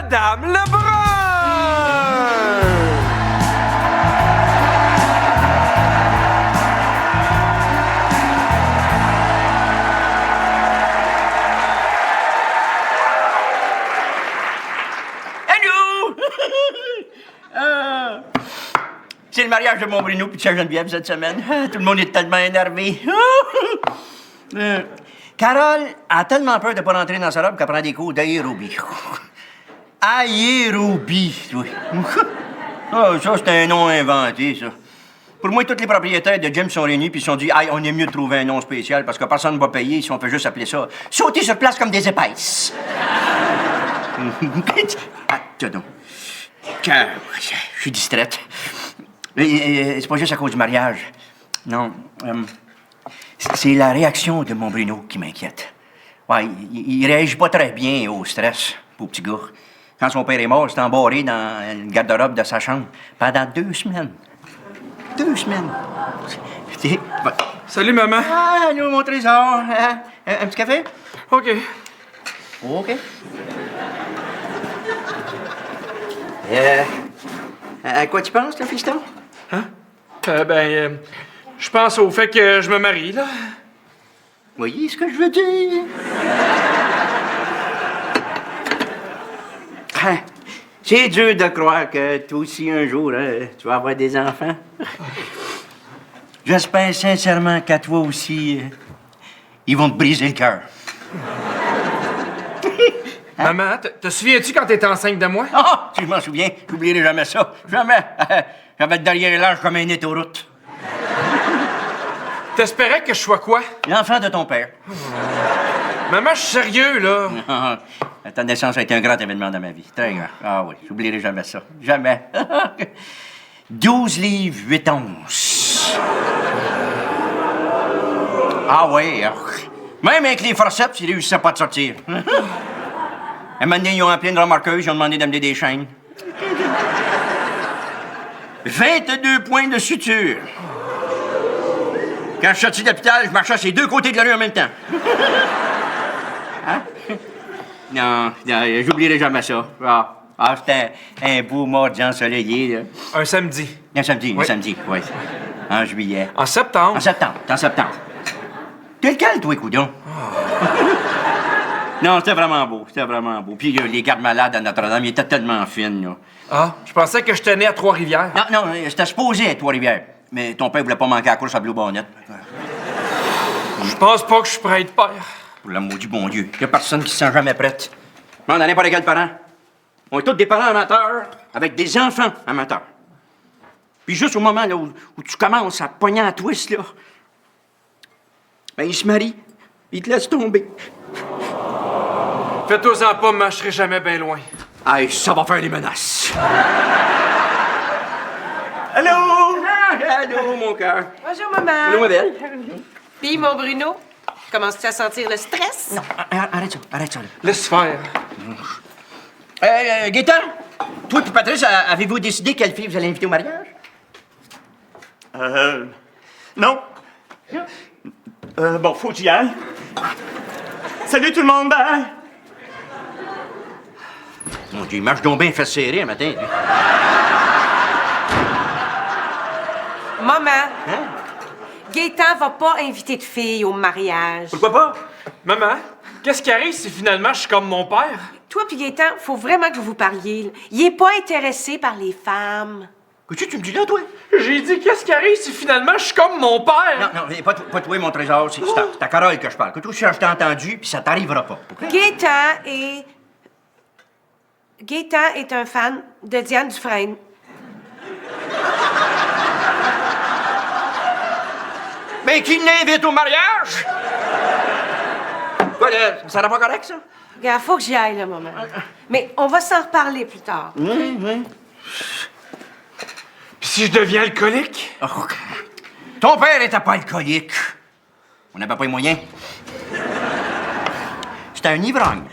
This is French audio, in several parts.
Madame Lebrun! C'est le mariage de mon Bruno et de sa Geneviève cette semaine. Tout le monde est tellement énervé. Carole a tellement peur de ne pas rentrer dans sa robe qu'elle prend des cours d'aérobie. Aérobie, oui. Ça, c'est un nom inventé, ça. Pour moi, tous les propriétaires de gym sont réunis puis se sont dit « Hey, on est mieux de trouver un nom spécial parce que personne ne va payer si on peut juste appeler ça « sauter sur place comme des épaisses ». Ah, tiens donc. Je suis distraite. C'est pas juste à cause du mariage. Non. C'est la réaction de mon Bruno qui m'inquiète. Ouais, il réagit pas très bien au stress, pauvre petit gars. Quand son père est mort, il s'est embarré dans le garde-robe de sa chambre pendant 2 semaines. 2 semaines. Salut, maman. Ah, nous, mon trésor. Un petit café? OK. OK. À quoi tu penses, là, fiston? Hein? Je pense au fait que je me marie, là. Voyez ce que je veux dire? C'est dur de croire que toi aussi, un jour, tu vas avoir des enfants. J'espère sincèrement qu'à toi aussi, ils vont te briser le cœur. Maman, te souviens-tu quand t'étais enceinte de moi? Ah, si je m'en souviens, j'oublierai jamais ça. Jamais. J'avais derrière l'âge comme un autoroute. T'espérais que je sois quoi? L'enfant de ton père. Maman, je suis sérieux, là. Ta naissance a été un grand événement dans ma vie. Très grand. Ah oui, j'oublierai jamais ça. Jamais. 12 livres, 8 onces. Ah oui. Même avec les forceps, ils réussissaient pas à te sortir. Un moment donné, ils ont appelé une remorqueuse, ils ont demandé d'amener des chaînes. 22 points de suture. Quand je suis sorti de l'hôpital, je marchais sur les 2 côtés de la rue en même temps. Hein? Non, j'oublierai jamais ça. C'était un beau mardi ensoleillé, là. Un samedi. Un samedi, Oui. un samedi, oui. En juillet. En septembre. En septembre. T'es lequel, toi, coudon? Non, c'était vraiment beau. Puis les gardes malades à Notre-Dame, ils étaient tellement fines, là. Ah, je pensais que j'étais né à Trois-Rivières. Non, c'était supposé être Trois-Rivières. Mais ton père voulait pas manquer à la course à Blue Bonnet. Je pense pas que je suis prêt à être père. Pour l'amour du bon Dieu, y a personne qui se sent jamais prête. Demande à n'importe quel parent. On est tous des parents amateurs avec des enfants amateurs. Puis juste au moment là, où tu commences à pogner en twist, là, ben ils se marient, ils te laissent tomber. Fais-toi-en pas, maman, je serai jamais bien loin. Hey, ça va faire des menaces. Allô? Allô, mon cœur. Bonjour, maman. Allô, ma belle. Puis, mon Bruno, commences-tu à sentir le stress? Non, arrête ça, là. Laisse faire. Gaétan, toi et Patrice, avez-vous décidé quelle fille vous allez inviter au mariage? Non. Bon, faut que j'y aille. Salut tout le monde, bye! Mon Dieu, il marche donc bien fait serrer un matin, lui. Maman, Hein? Gaétan va pas inviter de filles au mariage. Pourquoi pas? Maman, qu'est-ce qui arrive si finalement je suis comme mon père? Toi puis Gaétan, faut vraiment que vous vous parliez. Là. Il est pas intéressé par les femmes. Qu'est-ce que tu me dis là, toi? J'ai dit qu'est-ce qui arrive si finalement je suis comme mon père? Non, pas toi, mon trésor. C'est à Carole que je parle. Que toi, je t'ai entendu, puis ça t'arrivera pas. OK? Gaétan est un fan de Diane Dufresne. Mais qui l'invite au mariage? Quoi, là, ça sera pas correct, ça? Regarde, faut que j'y aille, là, maman. Mais on va s'en reparler plus tard. Oui. Puis si je deviens alcoolique? Oh, ton père était pas alcoolique. On n'avait pas les moyens. C'était un ivrogne.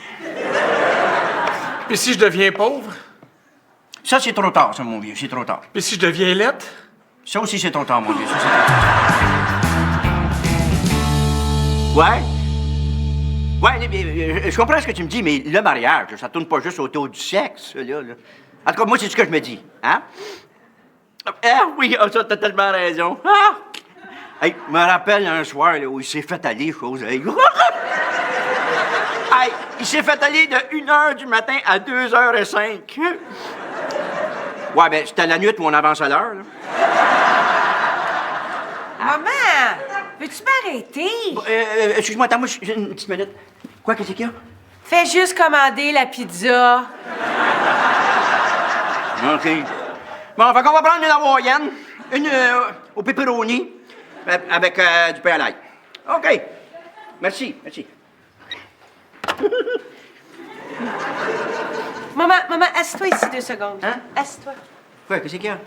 Puis si je deviens pauvre? Ça, c'est trop tard, ça, mon vieux. C'est trop tard. Puis si je deviens laite? Ça aussi, c'est trop tard, mon vieux. Ça, c'est trop tard. Ouais? Ouais, mais, je comprends ce que tu me dis, mais le mariage, là, ça tourne pas juste autour du sexe, là. En tout cas, moi, c'est ce que je me dis, hein? Ah oui, ça, t'as tellement raison. Ah! Hey, me rappelle un soir là, où il s'est fait aller, chose. Hey, il s'est fait aller de 1h du matin à 2h05. Ouais, ben, c'était la nuit où on avance à l'heure, là. Maman, veux-tu m'arrêter? Excuse-moi, attends, moi, j'ai une petite minute. Quoi, qu'est-ce qu'il y a? Fais juste commander la pizza. OK. Bon, fait qu'on va prendre une hawaïenne, une au pepperoni, avec du pain à l'ail. OK. Merci. Maman, assieds-toi ici 2 secondes. Hein? Assieds-toi. Quoi, qu'est-ce qu'il y a?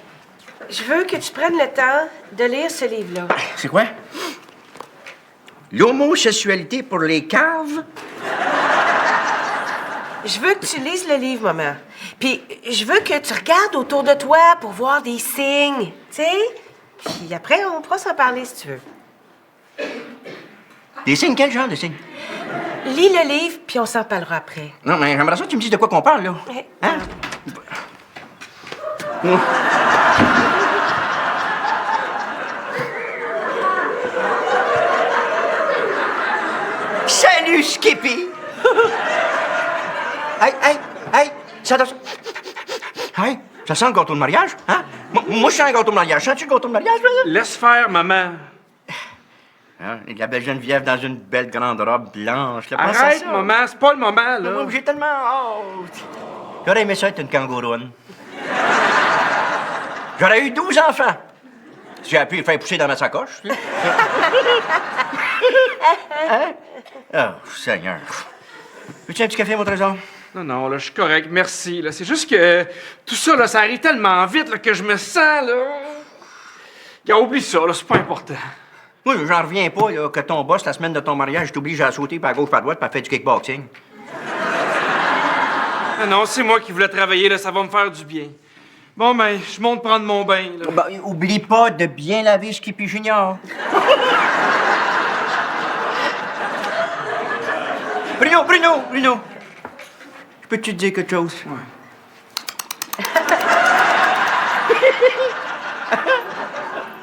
Je veux que tu prennes le temps de lire ce livre-là. C'est quoi? L'homosexualité pour les caves? Je veux que tu lises le livre, maman. Puis je veux que tu regardes autour de toi pour voir des signes, tu sais? Puis après, on pourra s'en parler si tu veux. Des signes? Quel genre de signes? Lis le livre, puis on s'en parlera après. Non, mais j'aimerais ça que tu me dises de quoi qu'on parle, là. Hein? Salut, Skippy! Hey! Ça sent le gâteau de mariage, hein? Moi, je sens un gâteau de mariage. Sens-tu le gâteau de mariage, là? Laisse faire, maman. Hein? Et la belle Geneviève dans une belle grande robe blanche. Là, pense à Arrête, ça. maman, c'est pas le moment, là. J'ai tellement hâte. J'aurais aimé ça être une kangouroune. J'aurais eu 12 enfants. Si j'avais pu les faire pousser dans ma sacoche. Là. Hein? Oh, Seigneur. Veux-tu un petit café, mon trésor? Non, là, je suis correct, merci. Là. C'est juste que tout ça, là, ça arrive tellement vite là, que je me sens, là... Oublie ça, là, c'est pas important. Oui, j'en reviens pas, là, que ton boss, la semaine de ton mariage, t'oblige à sauter par gauche, par droite, par faire du kickboxing. Non, c'est moi qui voulais travailler, là, ça va me faire du bien. Bon, ben, je monte prendre mon bain, là. Ben, oublie pas de bien laver Skippy Junior. Bruno! Je peux te dire quelque chose? Ouais.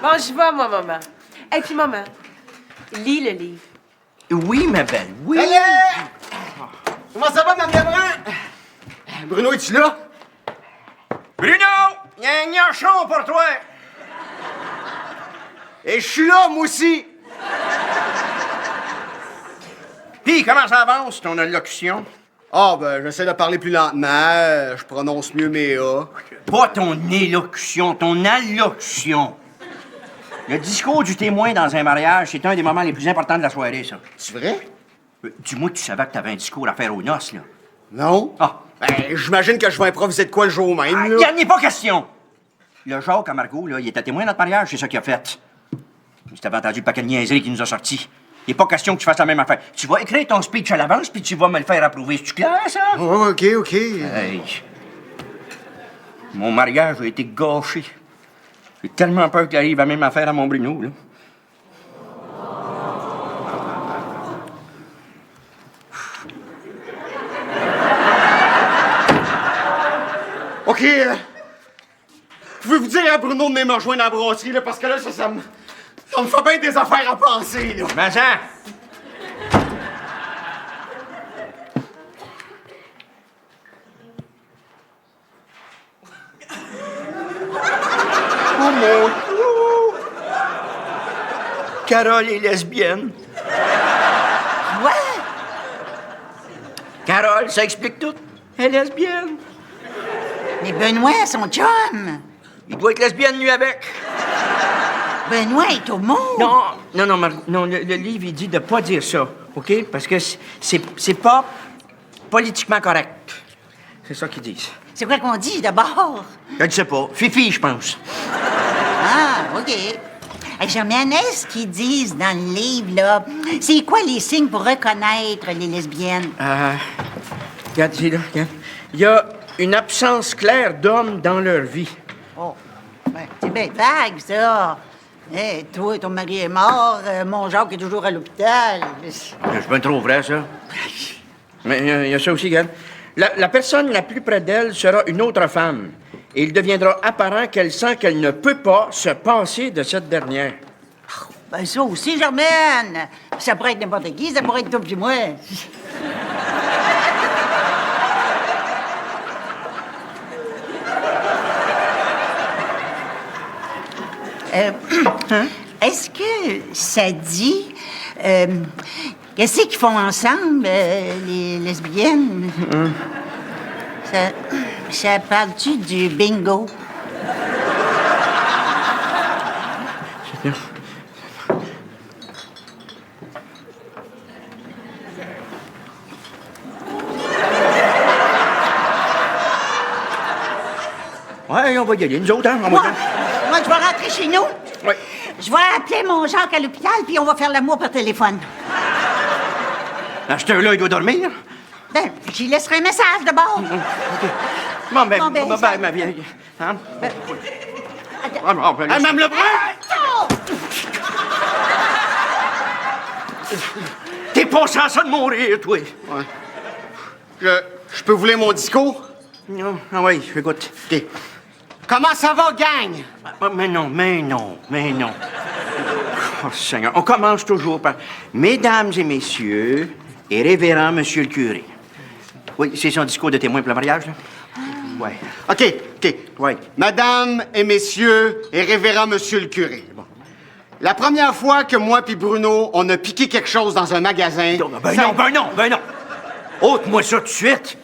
Bon, j'y vais, moi, maman. Et puis, maman, lis le livre. Oui, ma belle, oui. Hey! Comment ça va, Mme Lebrun? Bruno, es-tu là? Bruno! Il y a un gnochon pour toi! Et je suis là, moi aussi! Puis, comment ça avance, ton allocution? Ah, ben, j'essaie de parler plus lentement, je prononce mieux mes A. Pas ton élocution, ton allocution. Le discours du témoin dans un mariage, c'est un des moments les plus importants de la soirée, ça. C'est vrai? Dis-moi que tu savais que t'avais un discours à faire aux noces, là. Non? Ah. Ben, j'imagine que je vais improviser de quoi le jour même, là. Il n'y en est pas question! Le Jacques à Margot, là, il était témoin de notre mariage, c'est ça qu'il a fait. Si t'avais entendu le paquet de niaiseries qu'il nous a sortis. Il n'est pas question que tu fasses la même affaire. Tu vas écrire ton speech à l'avance, puis tu vas me le faire approuver. C'est-tu clair, ça? Oh, OK. Hey. Mon mariage a été gâché. J'ai tellement peur qu'il arrive la même affaire à mon Bruno, là. OK, pouvez-vous dire à Bruno de venir me rejoindre à la brasserie, là, parce que là, ça me fait bien des affaires à penser, là. Vincent! Oh mon Dieu! Carole est lesbienne. Quoi? Carole, ça explique tout. Elle est lesbienne. Mais Benoît, son chum! Il doit être lesbienne, lui, avec. Benoît est homo! Non, le livre, il dit de pas dire ça, OK? Parce que c'est pas politiquement correct. C'est ça qu'ils disent. C'est quoi qu'on dit d'abord? Je ne sais pas. Fifi, je pense. Ah, OK. Hey, Germaine, est-ce qu'ils disent dans le livre, là, c'est quoi les signes pour reconnaître les lesbiennes? Regarde ici, là, regarde. Il y a une absence claire d'hommes dans leur vie. Oh, ben, c'est bien vague, ça. Hé, toi, ton mari est mort, mon Jacques est toujours à l'hôpital. C'est bien trop vrai, ça. Mais il y a ça aussi, regarde. La personne la plus près d'elle sera une autre femme. Et il deviendra apparent qu'elle sent qu'elle ne peut pas se passer de cette dernière. Ben ça aussi, Germaine. Ça pourrait être n'importe qui, ça pourrait être toi puis moi. Est-ce que ça dit... qu'est-ce qu'ils font ensemble, les lesbiennes? Ça parle-tu du bingo? Ouais, on va y aller, nous autres, hein? Moi, je vais rentrer chez nous. Oui. Je vais appeler mon Jacques à l'hôpital, puis on va faire l'amour par téléphone. À cette heure-là, il doit dormir. Ben, j'y laisserai un message d'abord. Bon, ben, Bon, ben, bye ça- bye, ma vieille. Hein? Ah, Mme Lebrun! T'es pas censé de mourir, toi. Ouais. Je peux vous lire mon discours? Non, ah oui, écoute. OK. Comment ça va, gang? Mais non. Oh, Seigneur, on commence toujours par Mesdames et messieurs et révérend monsieur le curé. Oui, c'est son discours de témoin pour le mariage, là? Ouais. OK. Ouais. Madame et messieurs et révérend monsieur le curé. Bon. La première fois que moi puis Bruno, on a piqué quelque chose dans un magasin... Ben non. Ôte-moi ça tout de suite.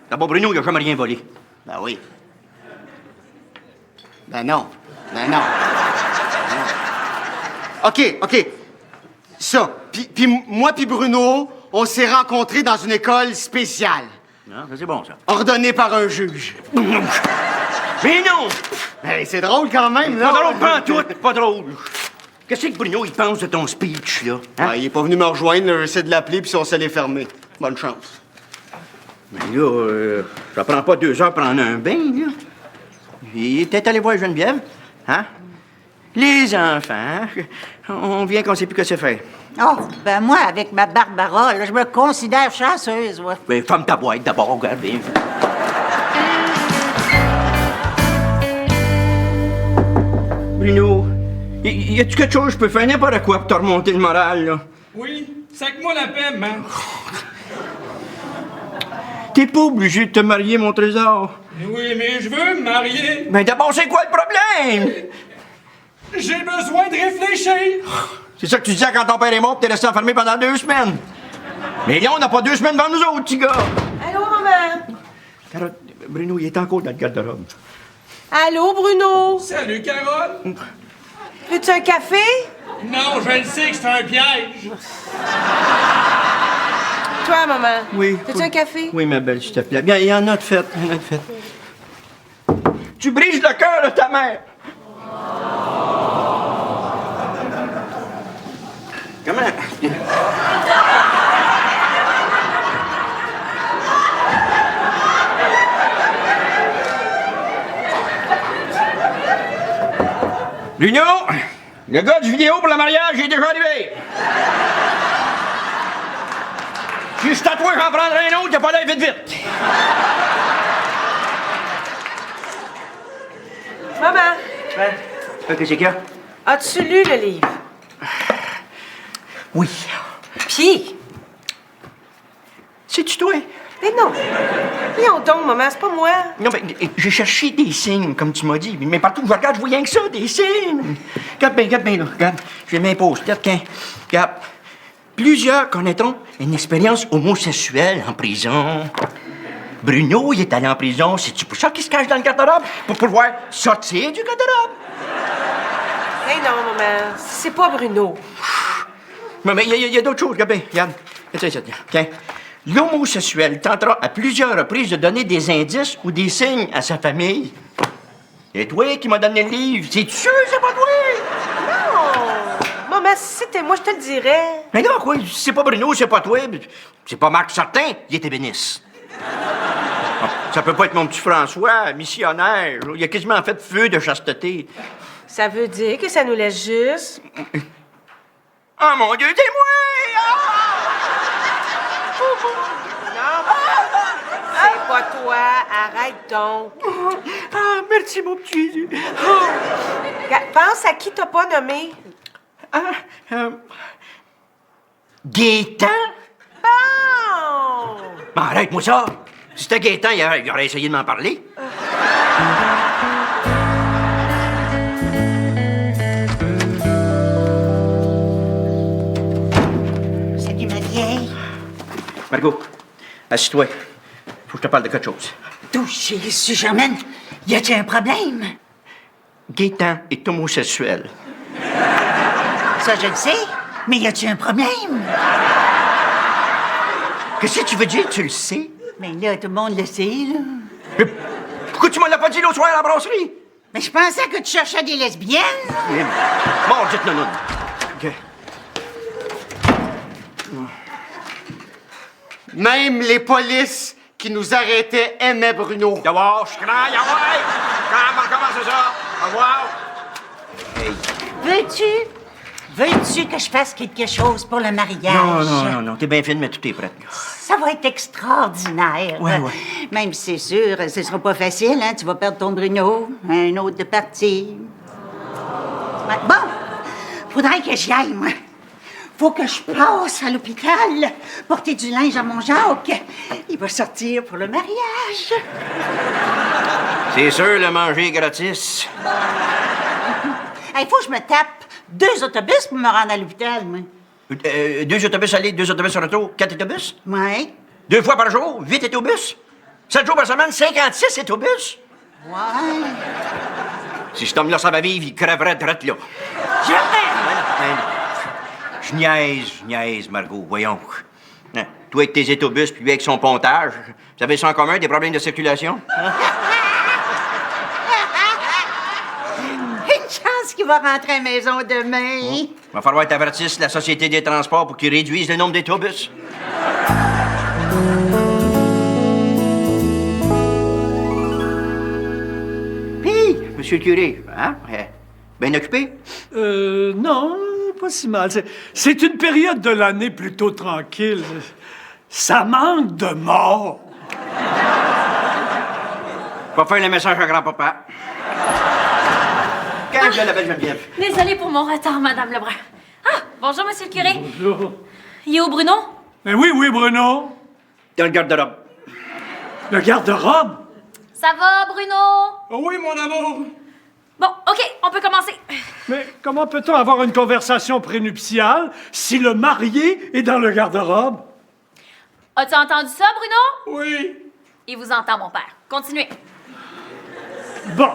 D'abord, Bruno, il a jamais rien volé. Ben oui. Ben non. OK. Ça. Puis moi puis Bruno, on s'est rencontrés dans une école spéciale, Non, ça, c'est bon, ça. ordonnée par un juge. Mais non! Hey, c'est drôle quand même, là. Pas drôle, pas tout, pas drôle. Qu'est-ce que Bruno, il pense de ton speech, là? Hein? Ah, il est pas venu me rejoindre, là, j'essaie de l'appeler, puis son cell est fermé. Bonne chance. Mais là, ça prend pas 2 heures pour prendre un bain, là. Il est peut-être allé voir Geneviève, hein? Les enfants, on vient qu'on sait plus que c'est faire. Oh, ben moi, avec ma Barbara, là, je me considère chanceuse, ouais. Ben, ferme ta boîte d'abord, regarde bien. Bruno, y a-tu quelque chose que je peux faire n'importe quoi pour te remonter le moral, là? Oui, sac-moi la paix, man. T'es pas obligé de te marier, mon trésor. Oui, mais je veux me marier. Mais d'abord, c'est quoi le problème? J'ai besoin de réfléchir. C'est ça que tu disais quand ton père est mort, pis t'es resté enfermé pendant 2 semaines. Mais là, on n'a pas 2 semaines devant nous autres, petit gars. Allô, maman? Carotte, Bruno, il est encore dans le garde-robe. Allô, Bruno? Salut, Carole. Veux-tu un café? Non, je le sais que c'est un piège. Toi, maman? Oui. Veux-tu un café? Oui, ma belle, s'il te plaît. Bien, il y en a de fait, Tu brises le cœur de ta mère. Comment? Bruno, le gars du vidéo pour le mariage est déjà arrivé. Si je t'attends, j'en prendrai un autre, y'a pas d'air vite. Maman, Qu'est-ce qu'il y a? as-tu lu le livre? Oui. Puis? C'est-tu toi? Mais non. Voyons donc, maman, c'est pas moi. Non, mais j'ai cherché des signes, comme tu m'as dit. Mais partout où je regarde, je vois rien que ça, des signes. Regarde bien, là. Regarde, je m'impose. Regarde. Plusieurs connaîtront une expérience homosexuelle en prison. Bruno, il est allé en prison. C'est-tu pour ça qu'il se cache dans le garde-robe? Pour pouvoir sortir du garde-robe? Eh non, maman, c'est pas Bruno. Mais il y a d'autres choses. Regarde bien, regarde. Tiens. L'homosexuel tentera à plusieurs reprises de donner des indices ou des signes à sa famille. C'est toi qui m'as donné le livre. C'est sûr, c'est pas toi? Non. Maman, si c'était moi, je te le dirais. Mais non, quoi? C'est pas Bruno, c'est pas toi. C'est pas Marc Certain, il est ébéniste. Ça peut pas être mon petit François, missionnaire. Il a quasiment fait feu de chasteté. Ça veut dire que ça nous laisse juste... Oh mon Dieu, c'est moi! C'est pas toi, arrête donc. Ah, merci, mon petit Jésus. Pense à qui t'as pas nommé. Gaétan? Bon! Ben, arrête-moi ça! Si c'était Gaétan, il aurait essayé de m'en parler. Salut, ma vieille. Margot, assis-toi. Faut que je te parle de quelque chose. D'où Jésus, Germaine? Y a-t-il un problème? Gaétan est homosexuel. Ça, je le sais. Mais y a-t-il un problème? Qu'est-ce que tu veux dire, tu le sais? Mais là, tout le monde le sait, là. Mais pourquoi tu me l'as pas dit l'autre soir à la brasserie? Mais je pensais que tu cherchais des lesbiennes. Bon, dites non. OK. Même les polices qui nous arrêtaient aimaient Bruno. D'abord, je crains, comment c'est ça? Au revoir. Veux-tu que je fasse quelque chose pour le mariage? Non. T'es bien fine, mais tout est prêt. Ça va être extraordinaire. Ouais. Même si c'est sûr, ce sera pas facile, hein? Tu vas perdre ton Bruno, un autre de parti. Ouais, bon, faudrait que j'y aille, moi. Faut que je passe à l'hôpital, porter du linge à mon Jacques. Il va sortir pour le mariage. C'est sûr, le manger gratis. Il faut que je me tape 2 autobus pour me rendre à l'hôpital, moi. 2 autobus aller, 2 autobus retour, 4 autobus? Ouais. 2 fois par jour, 8 autobus? 7 jours par semaine, 56 autobus? Ouais. Si cet homme-là savait vivre, il crèverait drette là. Jamais! Je niaise, Margot, voyons. Hein, toi avec tes autobus, puis lui avec son pontage, vous avez ça en commun, des problèmes de circulation? Une chance qu'il va rentrer à la maison demain. Il va falloir que t'avertisses la Société des transports pour qu'ils réduisent le nombre d'autobus. Puis, monsieur le curé, hein? Bien occupé? Non, pas si mal. C'est une période de l'année plutôt tranquille. Ça manque de morts. Va faire le message à grand-papa. Quand la belle Geneviève? Désolée pour mon retard, Madame Lebrun. Ah, bonjour, Monsieur le curé. Bonjour. Il est où, Bruno? Mais oui, Bruno. Dans le garde-robe. Le garde-robe. Ça va, Bruno? Oui, mon amour. Bon, OK, on peut commencer. Mais comment peut-on avoir une conversation prénuptiale si le marié est dans le garde-robe? As-tu entendu ça, Bruno? Oui. Il vous entend, mon père. Continuez. Bon.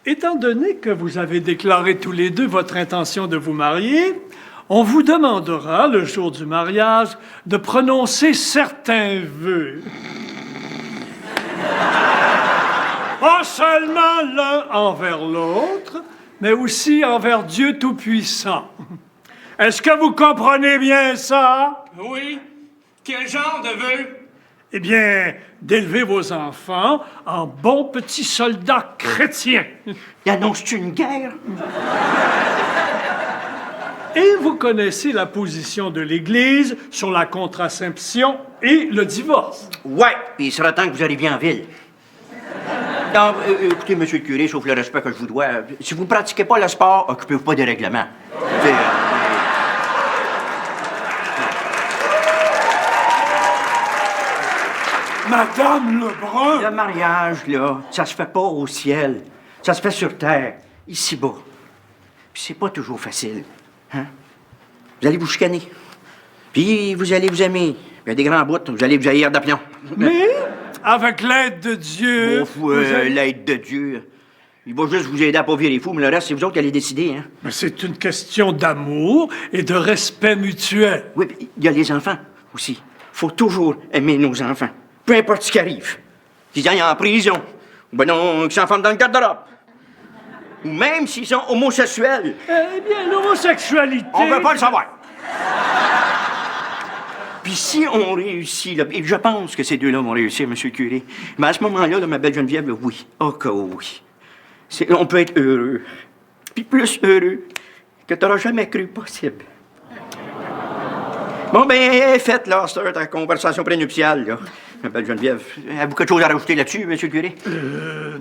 Étant donné que vous avez déclaré tous les deux votre intention de vous marier, on vous demandera, le jour du mariage, de prononcer certains vœux. Pas seulement l'un envers l'autre, mais aussi envers Dieu Tout-Puissant. Est-ce que vous comprenez bien ça? Oui. Quel genre de vœu? Eh bien, d'élever vos enfants en bons petits soldats chrétiens. Il annonce-tu une guerre? Et vous connaissez la position de l'Église sur la contraception et le divorce. Ouais, puis il sera temps que vous arriviez en ville. Non, écoutez, monsieur le curé, sauf le respect que je vous dois, si vous ne pratiquez pas le sport, occupez-vous pas des règlements. Madame Lebrun! Le mariage, là, ça se fait pas au ciel. Ça se fait sur terre, ici-bas. Puis c'est pas toujours facile. Hein? Vous allez vous chicaner. Puis vous allez vous aimer. Puis il y a des grands bouts, vous allez vous haïr d'aplomb. Mais, avec l'aide de Dieu... L'aide de Dieu. Il va juste vous aider à pas virer fou, mais le reste, c'est vous autres qui allez décider, hein? Mais c'est une question d'amour et de respect mutuel. Oui, puis il y a les enfants aussi. Faut toujours aimer nos enfants. Peu importe ce qui arrive. Qu'ils aillent en prison. Ou ben non, qu'ils s'enferment dans le garde-robe. Ou même s'ils sont homosexuels. Eh bien, l'homosexualité... On veut pas le savoir. Puis si on réussit, là, et je pense que ces deux-là vont réussir, monsieur le curé, mais à ce moment-là, là, ma belle Geneviève, là, oui. Oh, que oui. On peut être heureux. Puis plus heureux que tu n'auras jamais cru possible. Bon, ben, faites, là, c'est ta conversation prénuptiale, là. Ma belle Geneviève, avez-vous quelque chose à rajouter là-dessus, monsieur le curé?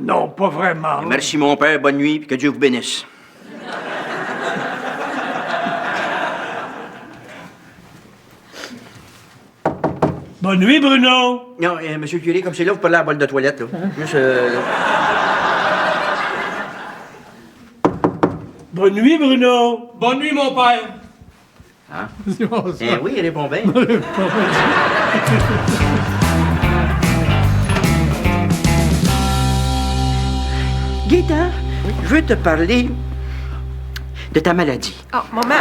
Non, pas vraiment. Merci, mon père, bonne nuit, puis que Dieu vous bénisse. Bonne nuit, Bruno. Non, monsieur le curé, comme c'est là, vous parlez à la boîte de toilette, là. Juste, Bonne nuit, Bruno. Bonne nuit, mon père. oui, il répond bien. Gaëtan, je veux te parler de ta maladie. Oh, maman.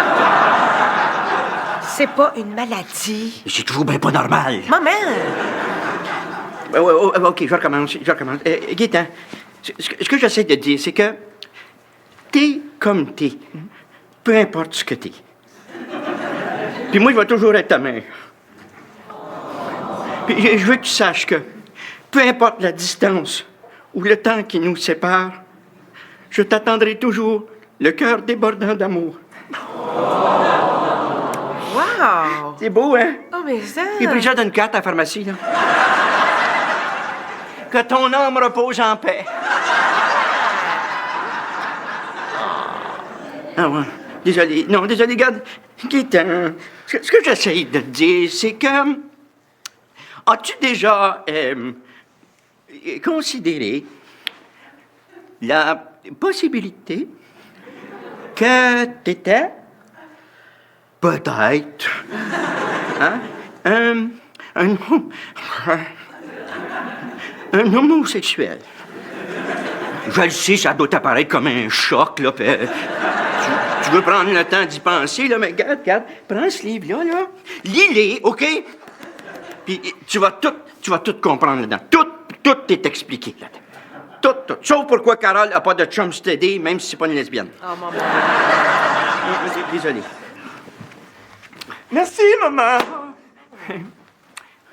C'est pas une maladie. C'est toujours bien pas normal. Maman. OK, je recommence. Gaëtan, ce que j'essaie de dire, c'est que t'es comme t'es. Peu importe ce que t'es. Puis moi, je vais toujours être ta mère. Puis je veux que tu saches que, peu importe la distance ou le temps qui nous sépare, je t'attendrai toujours, le cœur débordant d'amour. Wow. C'est beau, hein? Oh, mais ça. J'ai pris ça d'une carte à la pharmacie, là. Que ton âme repose en paix. Ah ouais. Désolé. Non, désolé, regarde. Gaëtan, ce que j'essaie de te dire, c'est que... As-tu déjà considéré la possibilité que t'étais peut-être un homosexuel? Je le sais, ça doit t'apparaître comme un choc, là. Tu veux prendre le temps d'y penser, là, mais regarde, prends ce livre-là, là. Lis-les, OK? Puis tu vas tout comprendre là-dedans. Tout est expliqué là-dedans. Tout. Sauf pourquoi Carole n'a pas de chum steady, même si c'est pas une lesbienne. Oh, maman. Désolé. Merci, maman.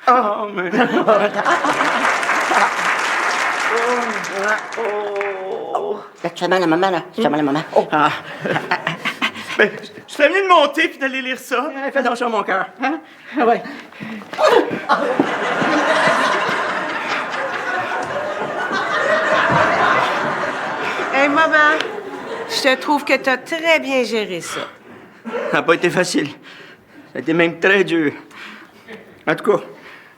Oh, mais... Là, tu fais mal à maman, là. Tu fais mal à maman. Oh. Ben, je serais venu de monter puis d'aller lire ça. Fais attention à mon cœur. Hein? Ah ouais. Hey, maman. Je te trouve que t'as très bien géré ça. Ça n'a pas été facile. Ça a été même très dur. En tout cas,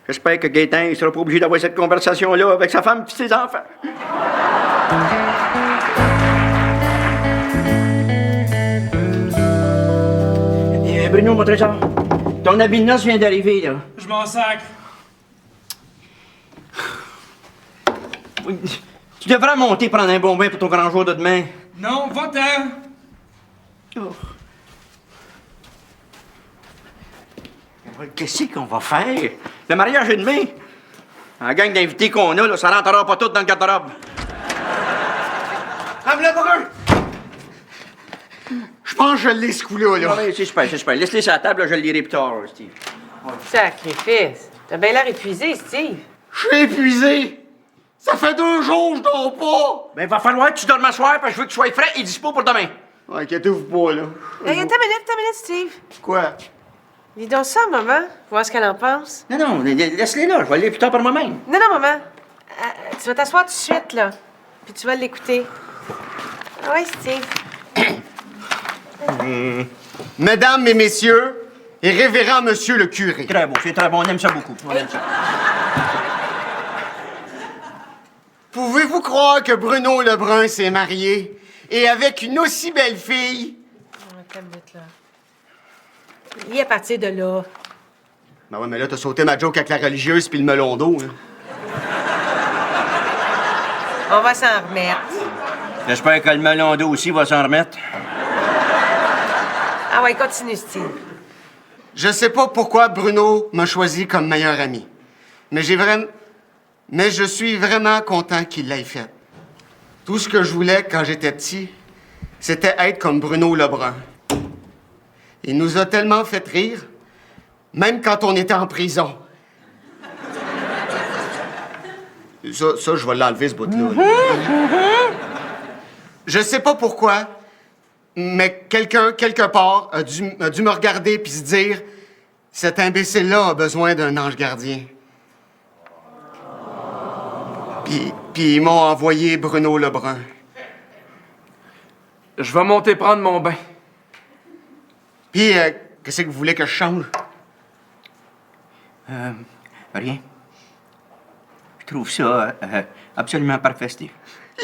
j'espère que Gaëtan ne sera pas obligé d'avoir cette conversation-là avec sa femme et ses enfants. Bruno, mon trésor, ton habit de noces vient d'arriver, là. Je m'en sacre. Oui, tu devrais monter prendre un bon bain pour ton grand jour de demain. Non, va-t'en. Oh. Qu'est-ce qu'on va faire? Le mariage est demain. La gang d'invités qu'on a, là, ça rentrera pas tout dans le garde-robe. Ame-le brun! Je pense que je l'ai, ce coup-là, là. Non, mais c'est super. Laisse-les sur la table, là, je le lirai plus tard, Steve. Sacrifice. T'as bien l'air épuisé, Steve. Je suis épuisé. Ça fait 2 jours, je dors pas. Ben, va falloir que tu dormes à soir, parce que je veux que tu sois frais et dispo pour demain. Ouais, inquiétez-vous pas, là. Hey, attends une minute, Steve. Quoi? Dis donc ça, maman. Voir ce qu'elle en pense. Non, laisse-les là, je vais aller plus tard par moi-même. Non, maman. Tu vas t'asseoir tout de suite, là. Puis tu vas l'écouter. Ah ouais, Steve. Mesdames et messieurs, et révérend monsieur le curé. Très beau, c'est très bon, on aime ça beaucoup. On aime ça. Pouvez-vous croire que Bruno Lebrun s'est marié et avec une aussi belle fille? Attends une minute, là. Il est à partir de là. Ben ouais, mais là, t'as sauté ma joke avec la religieuse puis le melon d'eau, hein. On va s'en remettre. J'espère que le melon d'eau aussi va s'en remettre. Ah ouais, continue, Steve. Je sais pas pourquoi Bruno m'a choisi comme meilleur ami. Mais je suis vraiment content qu'il l'ait fait. Tout ce que je voulais quand j'étais petit, c'était être comme Bruno Lebrun. Il nous a tellement fait rire même quand on était en prison. Ça, je vais l'enlever, ce bout-là. Je sais pas pourquoi, mais quelqu'un, quelque part, a dû me regarder puis se dire « Cet imbécile-là a besoin d'un ange gardien. » Puis ils m'ont envoyé Bruno Lebrun. Je vais monter prendre mon bain. Puis, qu'est-ce que vous voulez que je change? Rien. Je trouve ça absolument parfait, Steve.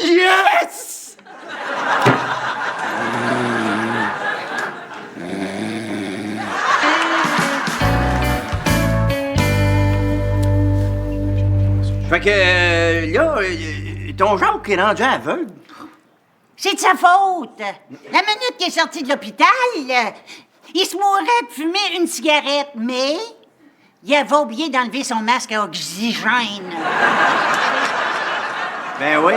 Yes! Fait que là, ton Jacques est rendu aveugle. C'est de sa faute. La minute qu'il est sorti de l'hôpital, il se mourait de fumer une cigarette, mais il avait oublié d'enlever son masque à oxygène. Ben oui.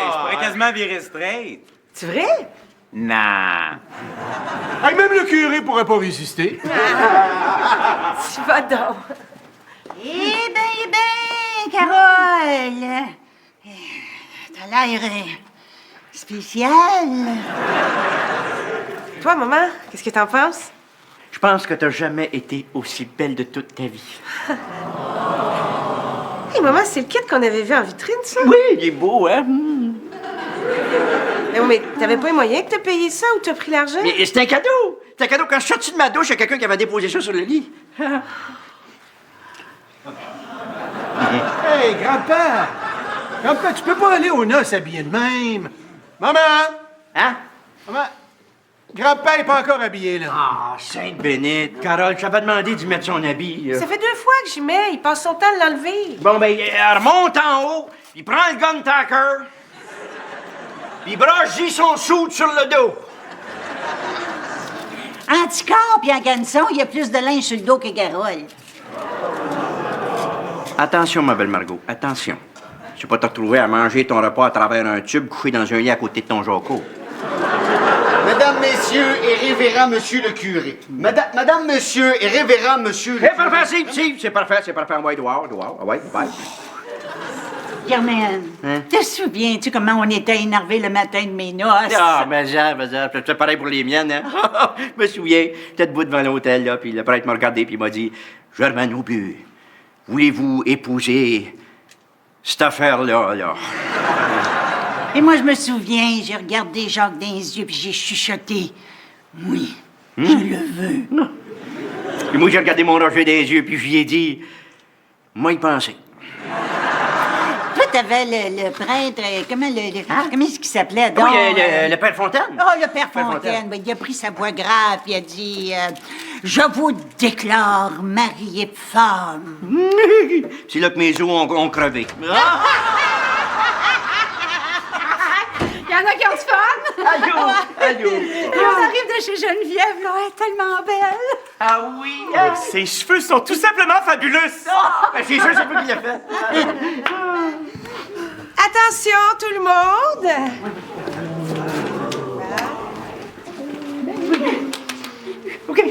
Je pourrais quasiment virer straight. C'est vrai? Non. Hey, même le curé pourrait pas résister. Tu vas donc. Eh ben, Carole. T'as l'air spécial. Toi, maman, qu'est-ce que t'en penses? Je pense que t'as jamais été aussi belle de toute ta vie. Hé, maman, c'est le kit qu'on avait vu en vitrine, ça? Oui, il est beau, hein? Mais t'avais pas les moyens que t'as payé ça ou t'as pris l'argent? Mais c'est un cadeau! C'est un cadeau. Quand je suis sorti de ma douche, il y a quelqu'un qui avait déposé ça sur le lit. Hey, grand-père! Grand-père, tu peux pas aller aux noces habillé de même. Maman! Hein? Maman! Grand-père est pas encore habillé, là. Ah, Sainte Bénite. Carole, je t'avais demandé d'y mettre son habit. Ça fait 2 fois que j'y mets. Il passe son temps à l'enlever. Bon, ben, remonte en haut, il prend le gun tacker, puis il broche son soude sur le dos. Anticorps puis en garnison, il y a plus de linge sur le dos que Carole. Attention, ma belle Margot, attention. Tu vas pas te retrouver à manger ton repas à travers un tube couché dans un lit à côté de ton Jocko. Mesdames, Messieurs et révérend Monsieur le curé. Madame, Monsieur et révérend Monsieur le C'est curé. parfait, c'est parfait. Ouais, Edouard, ouais. Carmen, te souviens-tu comment on était énervés le matin de mes noces? Ah, mais c'est pareil pour les miennes, hein? Je me souviens, j'étais debout devant l'hôtel, là, puis le prêtre m'a regardé, puis il m'a dit « Germain Aubu, voulez-vous épouser cette affaire-là, là? » Et moi, je me souviens, j'ai regardé Jacques dans les yeux, puis j'ai chuchoté. Oui, je le veux. Puis moi, j'ai regardé mon Roger dans les yeux, puis je lui ai dit « Moi, y penser. » Toi, t'avais le prêtre, comment est-ce qu'il s'appelait? Donc? Oui, le père Fontaine. Oh, le père Fontaine. Ben, il a pris sa voix grave, puis il a dit je vous déclare marié de femme. C'est là que mes os ont crevé. Il y en a qui ont du fun. Allô. On arrive de chez Geneviève, là, elle est tellement belle. Ah oui? Ses cheveux sont tout simplement fabuleux. Ben, c'est sûr, c'est pas qui l'a fait. Attention, tout le monde! OK.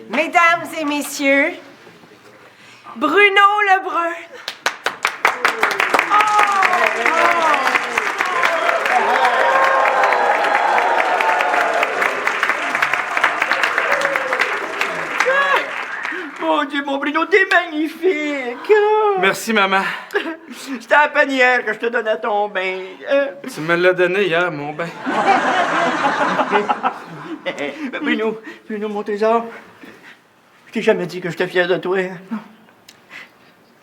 Mesdames et messieurs, Bruno Lebrun. Mon Dieu, mon Bruno, t'es magnifique! Merci, maman. C'était à peine hier que je te donnais ton bain. Tu me l'as donné hier, mon bain. Bruno, mon trésor, je t'ai jamais dit que j'étais fier de toi.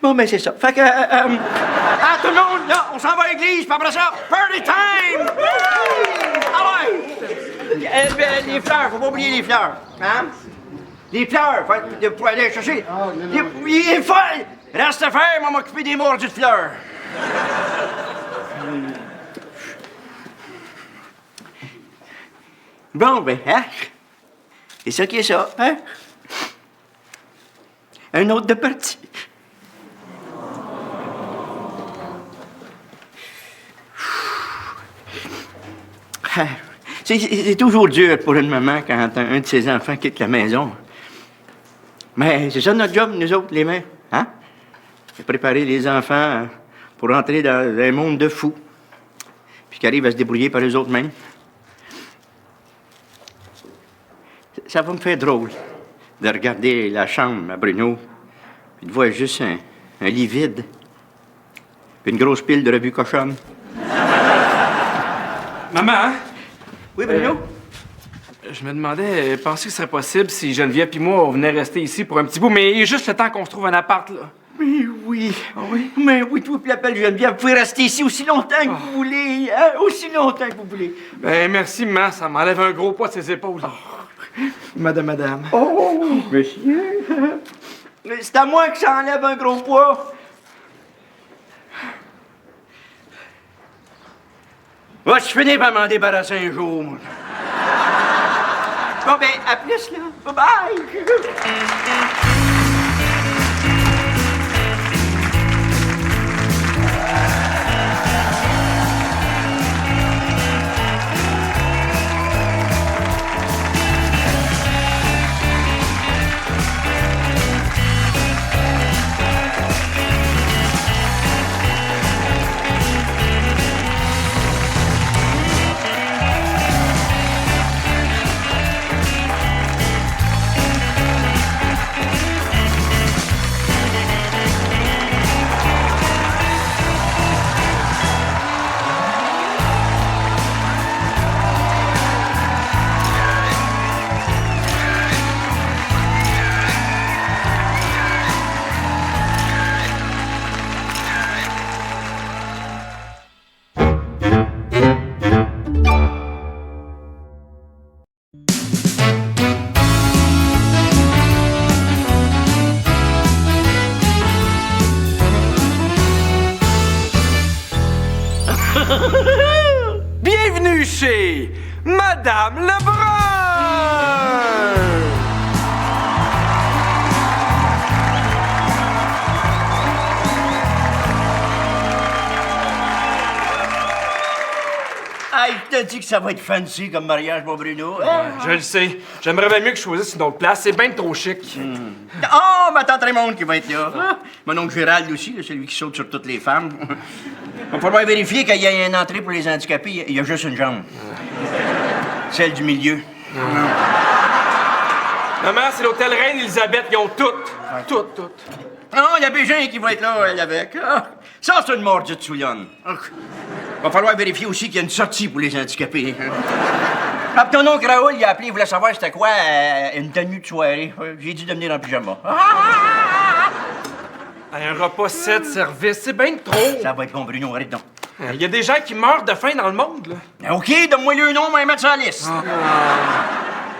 Bon, ben c'est ça. Fait que, tout le monde, là, on s'en va à l'église, puis après ça, party time! Ah ouais! Les fleurs, faut pas oublier les fleurs, hein? Les fleurs, faut aller chercher. Il est folle! Reste à faire, on va m'occuper des mordus de fleurs. Bon, ben, hein? C'est ça qui est ça, hein? Un autre de parti. C'est toujours dur pour une maman quand un de ses enfants quitte la maison. Mais c'est ça notre job, nous autres, les mères. Hein? C'est préparer les enfants pour entrer dans un monde de fous. Puis qui arrivent à se débrouiller par eux autres mêmes. Ça va me faire drôle de regarder la chambre à Bruno puis de voir juste un lit vide puis une grosse pile de revues cochonnes. Maman? Oui, Bruno? Je me demandais, pensez que ce serait possible si Geneviève et moi, on venait rester ici pour un petit bout, mais juste le temps qu'on se trouve un appart, là. Mais oui. Ah oui? Mais oui, toi, puis l'appel Geneviève, vous pouvez rester ici aussi longtemps que vous voulez. Hein? Aussi longtemps que vous voulez. Ben, merci, maman, ça m'enlève un gros poids de ses épaules. Madame. Oh, monsieur. C'est à moi que ça enlève un gros poids. Va, je finis par m'en débarrasser un jour, moi. Bon, ben, à plus, là. Bye-bye. Bienvenue chez Madame Lebrun! Hey, je te dis que ça va être fancy comme mariage, mon Bruno. Hein? Je le sais. J'aimerais bien mieux que je choisisse une autre place. C'est bien trop chic. Oh, ma tante Raymond qui va être là. Mon oncle Gérald aussi, là, celui qui saute sur toutes les femmes. Il va falloir vérifier qu'il y ait une entrée pour les handicapés. Il y a juste une jambe. Celle du milieu. Maman, c'est l'hôtel Reine-Élisabeth. Ils ont toutes. Toutes. Non, il y a Bégin qui va être là, elle, avec. Ah, ça, c'est une mordue de souillonne. Il va falloir vérifier aussi qu'il y a une sortie pour les handicapés. Ah, ton oncle Raoul, il a appelé, il voulait savoir c'était quoi une tenue de soirée. J'ai dit de venir en pyjama. Un repas 7 services, c'est bien trop. Ça va être bon, Bruno, arrête donc. Il y a des gens qui meurent de faim dans le monde, là. OK, donne-moi le nom, on va mettre sur la liste.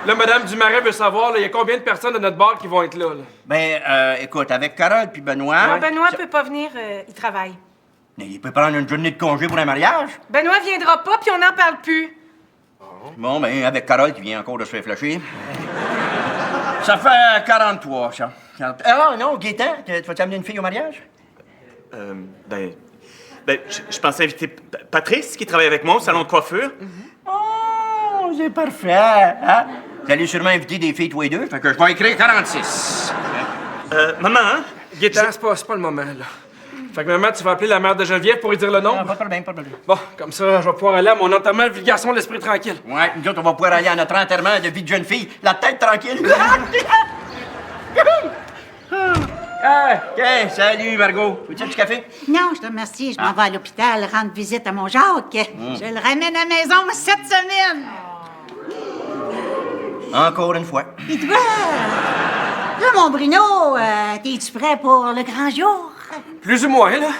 Là, Madame Dumaret veut savoir, il y a combien de personnes de notre bar qui vont être là? Ben, écoute, avec Carole puis Benoît... Non, Benoît peut pas venir, il travaille. Mais il peut prendre une journée de congé pour un mariage. Benoît viendra pas, puis on n'en parle plus. Bon, ben, avec Carole qui vient encore de se faire flasher. Ça fait 43, ça. Ah non, Gaétan, tu vas t'amener une fille au mariage? Je pensais inviter Patrice, qui travaille avec moi au salon de coiffure. Oh, c'est parfait, hein? Vous allez sûrement inviter des filles tous les deux, fait que je vais écrire 46. Maman, hein? Gaétan, c'est pas le moment, là. Fait que, maman, tu vas appeler la mère de Geneviève pour lui dire le nom? Ah, pas de problème, pas de problème. Bon, comme ça, je vais pouvoir aller à mon enterrement de vie de garçon, l'esprit tranquille. Ouais, nous autres, on va pouvoir aller à notre enterrement de vie de jeune fille, la tête tranquille. OK, salut, Margot. Veux-tu du café? Non, je te remercie. Je m'en vais à l'hôpital rendre visite à mon Jacques. Je le ramène à la maison cette semaine. Encore une fois. Et toi? Là, mon Bruno, t'es-tu prêt pour le grand jour? Plus ou moins, là.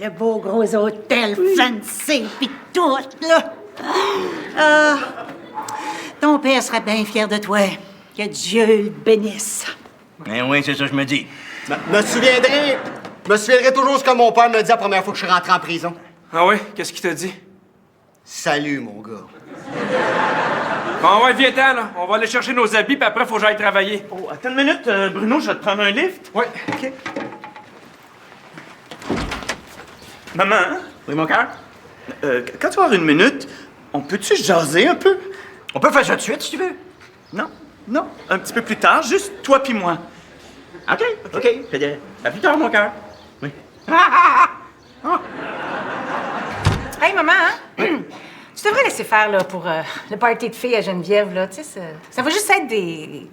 Le beau gros hôtel fancy pis tout, là. Ton père serait bien fier de toi. Que Dieu le bénisse. Eh oui, c'est ça que je me dis. Me souviendrai toujours ce que mon père me dit la première fois que je suis rentré en prison. Ah oui? Qu'est-ce qu'il t'a dit? Salut, mon gars. Bon, ouais, viens-t'en, là. On va aller chercher nos habits, puis après, faut que j'aille travailler. Oh, attends une minute, Bruno, je vais te prendre un lift. Oui, OK. Maman, Oui, mon cœur? quand tu vas avoir une minute, on peut-tu jaser un peu? On peut faire ça tout de suite, si tu veux. Non, non. Un petit peu plus tard, juste toi puis moi. OK. À plus tard, mon cœur. Oui. Hey, maman, hein? Tu devrais laisser faire, là, pour le party de filles à Geneviève, là. Tu sais, ça va juste être des...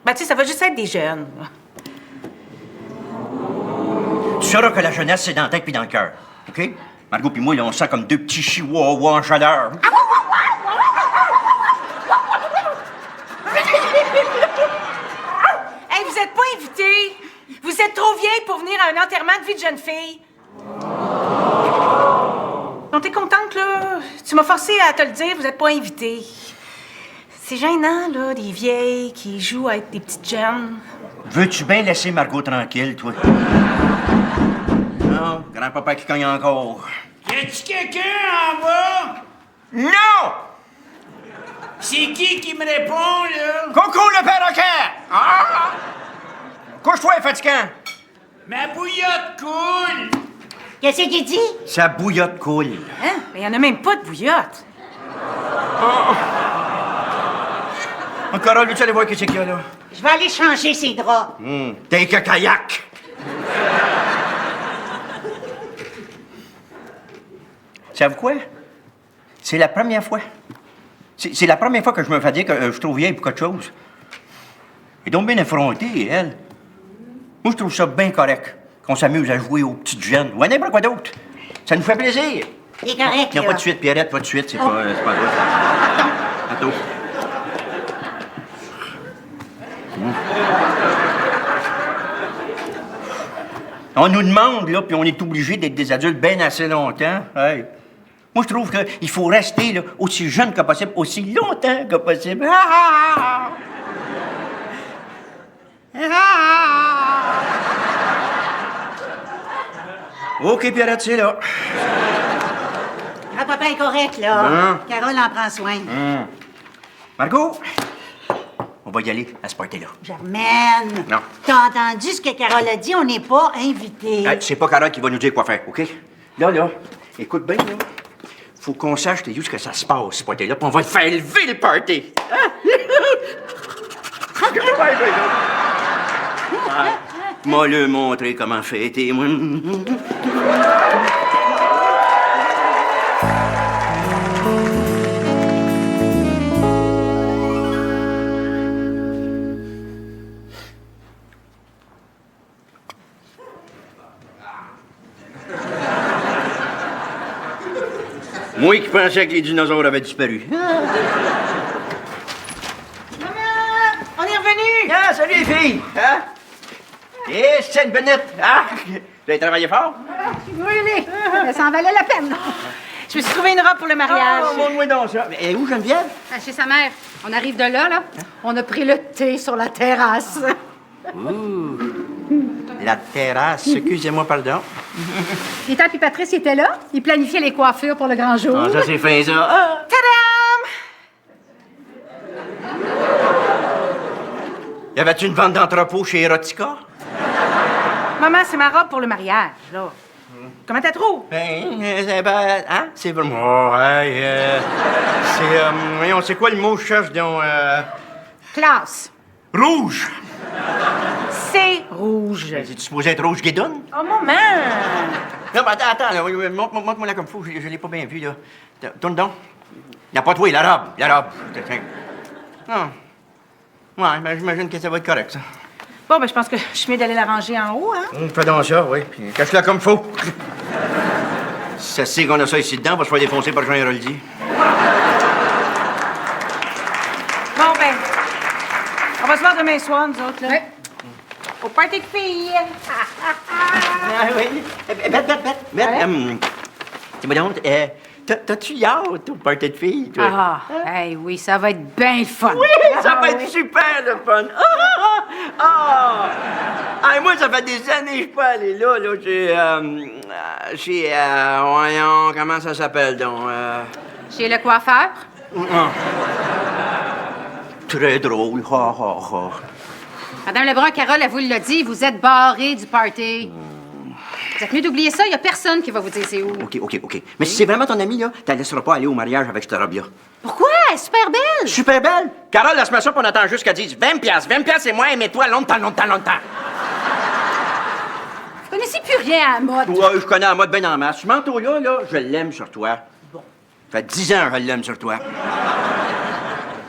Ben, tu sais, ça va juste être des jeunes. Là. Tu sauras que la jeunesse, c'est dans la tête puis dans le cœur. OK? Margot puis moi, là, on sent comme deux petits chihuahuas en chaleur. Hey, vous êtes pas invités! Vous êtes trop vieilles pour venir à un enterrement de vie de jeune fille. Donc, t'es contente, là? Tu m'as forcé à te le dire, vous êtes pas invités. C'est gênant, là, des vieilles qui jouent à être des petites jeunes. Veux-tu bien laisser Margot tranquille, toi? Non, grand-papa qui cogne encore. Y a-tu quelqu'un en bas? Non! C'est qui me répond, là? Coucou, le perroquet! Ah! Couche-toi, fatigant! Ma bouillotte coule! Qu'est-ce qu'il dit? Sa bouillotte coule. Hein? Mais y en a même pas de bouillotte. Encore, lui, tu allais voir qu'est-ce qu'il y a, là? Je vais aller changer ses draps. T'es que kayak! Savez-vous quoi? C'est la première fois. C'est la première fois que je me fais dire que je trouve vieille pour quelque chose. Elle est donc bien effrontée, elle. Moi, je trouve ça bien correct qu'on s'amuse à jouer aux petites jeunes ou à n'importe quoi d'autre. Ça nous fait plaisir. C'est correct, Non, là. pas de suite, Pierrette, pas de suite. C'est pas drôle. Attends. On nous demande, là, puis on est obligé d'être des adultes bien assez longtemps. Hey. Moi, je trouve qu'il faut rester là, aussi jeune que possible, aussi longtemps que possible. OK, Pierrette, c'est là. Ah, papa est correct, là. Carole en prend soin. Margot, on va y aller à ce party-là. Germaine. Non. T'as entendu ce que Carole a dit? On n'est pas invités. Hey, c'est pas Carole qui va nous dire quoi faire, OK? Là, écoute bien, là. Faut qu'on sache, t'es où ce que ça se passe, ce party-là, puis on va te faire lever le party. Moi, le montrer comment fêter, moi. Moi qui pensais que les dinosaures avaient disparu. Maman! On est revenus! Ah, salut les filles! Hein? Et c'est une Bennett! Ah! Vous avez travaillé fort? Brûlé. Ça en valait la peine. Je me suis trouvé une robe pour le mariage. Oh, montre-moi donc ça. Mais où, Geneviève? Chez sa mère. On arrive de là, là. On a pris le thé sur la terrasse. La terrasse. Excusez-moi, pardon. Peter et Patrice étaient là. Ils planifiaient les coiffures pour le grand jour. Ah, ça, c'est fin, ça. Ah! Tadam! Y avait-tu une vente d'entrepôt chez Erotica? Maman, c'est ma robe pour le mariage, là. Comment t'as trouvé? Hein? C'est vraiment... Oh, hey, voyons, c'est quoi le mot que je cherche, donc? Classe. Rouge! C'est rouge. C'est-tu supposé être rouge guédonne? Oh, maman! Non, mais attends, là, montre-moi là comme faut, je l'ai pas bien vu, là. Tourne donc. Y a pas toi, la robe. Ah. Ouais, ben j'imagine que ça va être correct, ça. Bon, ben, je pense que je suis mieux d'aller la ranger en haut, hein? Fais donc ça, oui, puis cache-la comme faut. Si ça sait qu'on a ça ici dedans, on va se faire défoncer par Jean Héroldi. Bon, ben, on va se voir demain soir, nous autres, là. Ouais. Au party de filles! Ah oui. Bête. Dis-moi donc, t'as-tu hâte au party de filles, toi? Ah, hey, oui, ça va être bien le fun. Oui, ça va être super le fun. Moi, ça fait des années que je peux aller là, chez, voyons, comment ça s'appelle, donc? Chez le coiffeur. Très drôle, Madame Lebrun, Carole, elle vous l'a dit, vous êtes barré du party. Vous êtes mieux d'oublier ça, il n'y a personne qui va vous dire c'est où. OK. Mais si c'est vraiment ton ami, là, t'en laisseras pas aller au mariage avec cette robe-là. Pourquoi? elle est super belle. Super belle. Carole, laisse-moi ça, puis on attend juste qu'elle dise 20 piastres. 20 piastres, c'est moi, mets-toi longtemps. Vous connaissez plus rien à la mode. Ouais, je connais la mode bien en masse. Ce manteau-là, là, je l'aime sur toi. Bon. Ça fait 10 ans que je l'aime sur toi.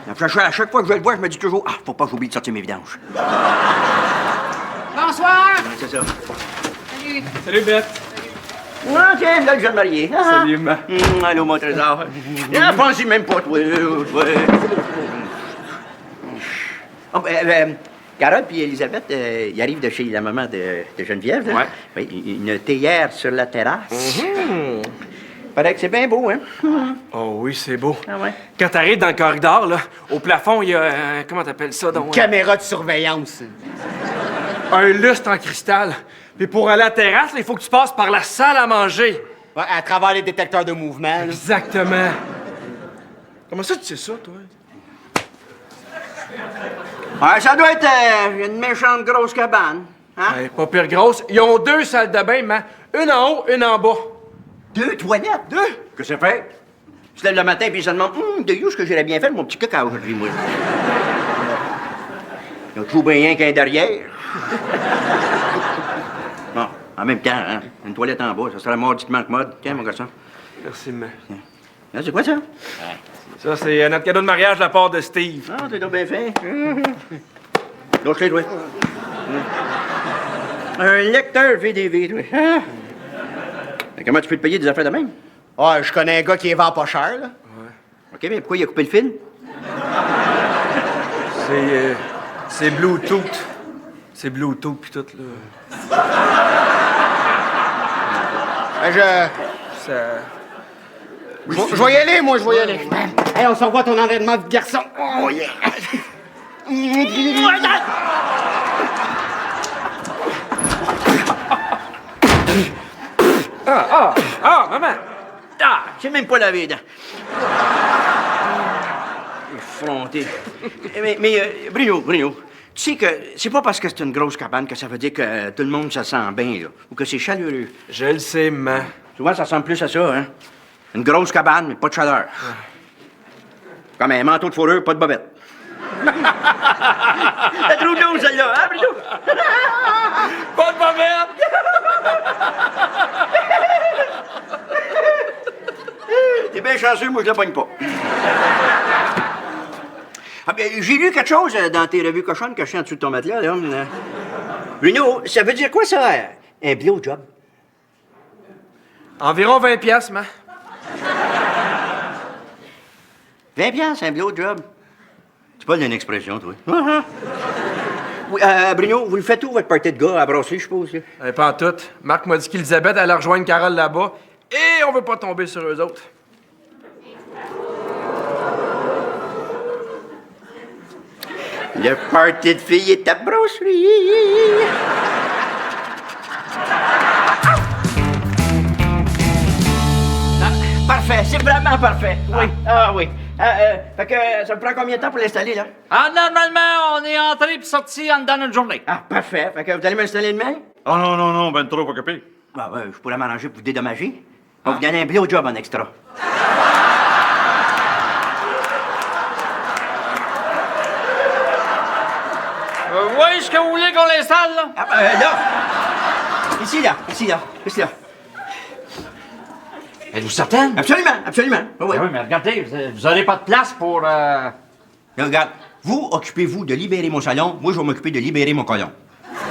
À chaque fois que je le vois, je me dis toujours, ah, faut pas que j'oublie de sortir mes vidanges. Bonsoir. Ouais, c'est ça. Salut. Salut, Beth. Ah, tiens, là, le jeune marié. Ah. Salut, ma. Allô, mon trésor. Pense-y même pas, toi. Oh, Carole puis Elisabeth, ils arrivent de chez la maman de Geneviève. Là. Ouais. Oui, une théière sur la terrasse. Paraît que c'est bien beau, hein? Oh oui, c'est beau. Ah ouais? Quand t'arrives dans le corridor, là, au plafond, il y a... comment t'appelles ça, donc? Caméra de surveillance. Un lustre en cristal. Puis pour aller à la terrasse, là, il faut que tu passes par la salle à manger. Ouais, à travers les détecteurs de mouvement. là. Exactement. Comment ça, tu sais ça, toi? Ouais, ça doit être une méchante grosse cabane. Hein? Ouais, pas pire grosse. Ils ont 2 salles de bain, mais une en haut, une en bas. 2 toilettes? 2? Que c'est fait? Je se lève le matin puis il se demande, de où est-ce que j'aurais bien fait mon petit caca aujourd'hui, moi? Ils ont toujours bien rien qu'un derrière. Bon, en même temps, hein, une toilette en bas, ça serait mordiquement que mode. Tiens, mon garçon. Merci, ma. Là, c'est quoi ça? Ça, c'est notre cadeau de mariage de la part de Steve. Ah, t'es donc bien fait. Lâche-les, toi. Un lecteur VDV, toi. Ah. Mais comment tu peux te payer des affaires de même? Ouais, je connais un gars qui les vend pas cher, là. OK, mais pourquoi il a coupé le fil? C'est Bluetooth. C'est Bluetooth pis tout, là. Ça... Je vais y aller, moi, je vais y aller. Hey, on s'envoie ton entraînement de garçon. Oh, yeah! maman! Ah, j'ai même pas lavé les dents. Effronté. Mais Bruno, tu sais que c'est pas parce que c'est une grosse cabane que ça veut dire que tout le monde se sent bien, là, ou que c'est chaleureux. Je le sais, maman. Souvent, ça ressemble plus à ça, hein? Une grosse cabane, mais pas de chaleur. Comme un manteau de fourrure, pas de bobette. T'as trop de l'eau, celle-là, hein, Bruno? Pas de bobette! T'es bien chanceux, moi, je la pogne pas. Ah, ben, j'ai lu quelque chose dans tes revues cochonnes cachées en dessous de ton matelas, là. Bruno, ça veut dire quoi, ça, un blowjob? Environ 20 piastres, ma. 20 piastres, un blowjob? C'est pas une expression, toi. Oui, Bruno, vous le faites où, votre party de gars, à brasserie, je suppose? Là? Pas en tout. Marc m'a dit qu'Elisabeth allait rejoindre Carole là-bas. Et on veut pas tomber sur eux autres. Le party de filles est à brasserie. Parfait, c'est vraiment parfait. Oui. Ah oui. Fait que ça me prend combien de temps pour l'installer, là? Ah, normalement, on est entré puis sorti en dedans d'une journée. Ah, parfait. Fait que vous allez m'installer demain? Oh non, ben trop occupé. Ah, ouais, je pourrais m'arranger pour vous dédommager. On va vous donner un blowjob en extra. Oui, est-ce que vous voulez qu'on l'installe, là? Ah, là! Ici, là. Êtes-vous certaine? Absolument. Oui, oui. Oui, mais regardez, vous n'aurez pas de place pour... Là, regarde, vous occupez-vous de libérer mon salon, moi je vais m'occuper de libérer mon colon.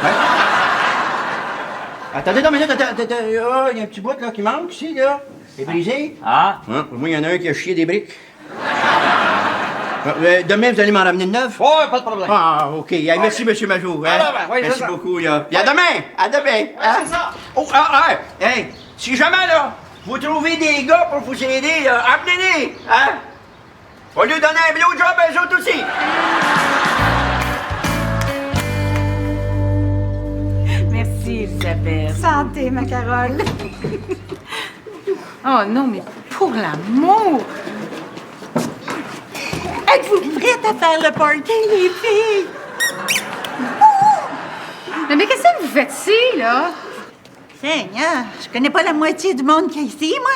Ouais? Attendez, non, mais là, il y a un petit bout là qui manque ici, là. C'est brisé. Ah? Hein? Pour moi, il y en a un qui a chié des briques. Demain, vous allez m'en ramener une neuve? Oui, pas de problème. Ah, OK. Hey, merci, M. Majot. Hein? Oui, merci c'est ça. beaucoup, là. Puis à demain! Hein? c'est ça. Oh, hey, si jamais, là, vous trouvez des gars pour vous aider, là, appelez-les, hein? On va lui donner un blowjob à eux autres aussi. Merci, Elisabeth. Santé, ma Carole. Oh non, mais pour l'amour! Êtes-vous prêtes à faire le party, les filles? Mais qu'est-ce que vous faites ici, là? Seigneur, je connais pas la moitié du monde qui est ici, moi.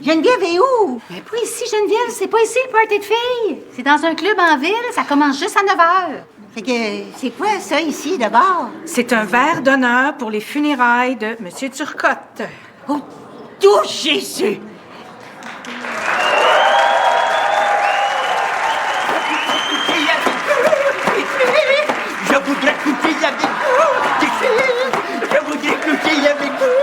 Geneviève est où? Mais pas ici, Geneviève. C'est pas ici le party de filles. C'est dans un club en ville. Ça commence juste à 9 h. Fait que, c'est quoi ça ici, d'abord? C'est un verre d'honneur pour les funérailles de M. Turcotte. Oh, tout Jésus! Je voudrais coucher avec vous. Je voudrais coucher avec vous.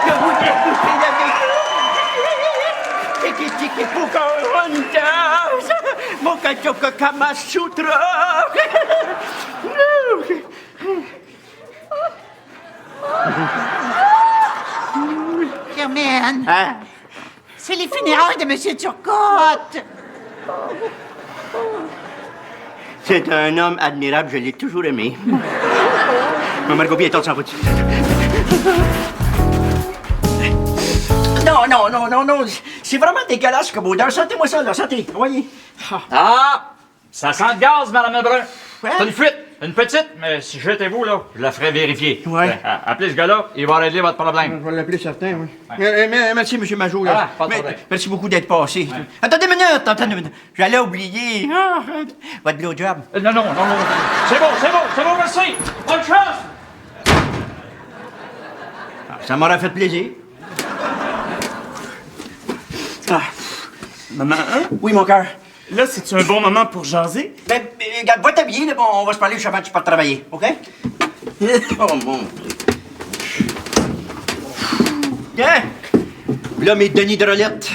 Je voudrais coucher avec vous. Tiki tiki Pocahontas. Mokachoka Kama Sutra. Germaine, Hein? c'est les funérailles de M. Turcotte. C'est un homme admirable, je l'ai toujours aimé. Ma Margot Piéton s'en va-tu? Non. C'est vraiment dégueulasse comme odeur. Sentez-moi ça, là. Sentez. Voyez. Ah! Ça sent le gaz, Madame Lebrun. Quoi? C'est une fuite. Une petite, mais si j'étais vous, là, je la ferais vérifier. Ouais. Ben, appelez ce gars-là, il va régler votre problème. Je vais l'appeler certain, oui. Merci, M. Majot. Là. Ah, pas de problème. Merci beaucoup d'être passé. Ouais. Attendez une minute. J'allais oublier votre blowjob. Non. C'est bon, merci. Bonne chance. Ça m'aurait fait plaisir. Maman, hein? Oui, mon cœur. Là, c'est un bon moment pour jaser? Ben, regarde, va t'habiller, là, bon, on va se parler juste avant que tu partes travailler, OK? Oh, mon Dieu. Tiens! Là, mes Denis de Rolette.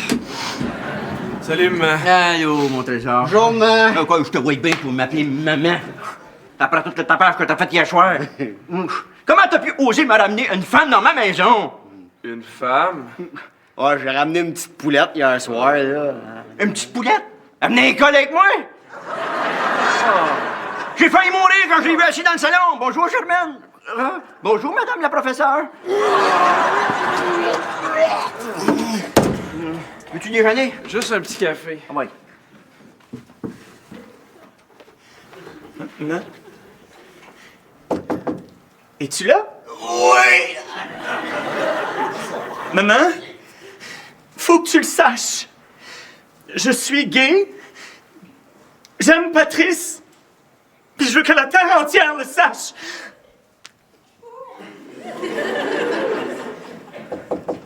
Salut, maman. Allô, mon trésor. Bonjour, maman. Quoi, je te vois bien pour m'appeler maman. Après tout le tapage que t'as fait hier soir. Comment t'as pu oser me ramener une femme dans ma maison? Une femme? Oh, j'ai ramené une petite poulette hier soir, là. Une petite poulette? Amenez un collègue avec moi? J'ai failli mourir quand je l'ai vu assis dans le salon. Bonjour, Germaine. Bonjour, madame la professeure. Veux-tu déjeuner? Juste un petit café. Ah oui. Maman? Es-tu là? Oui! Maman? Faut que tu le saches. Je suis gay. J'aime Patrice. Puis je veux que la terre entière le sache.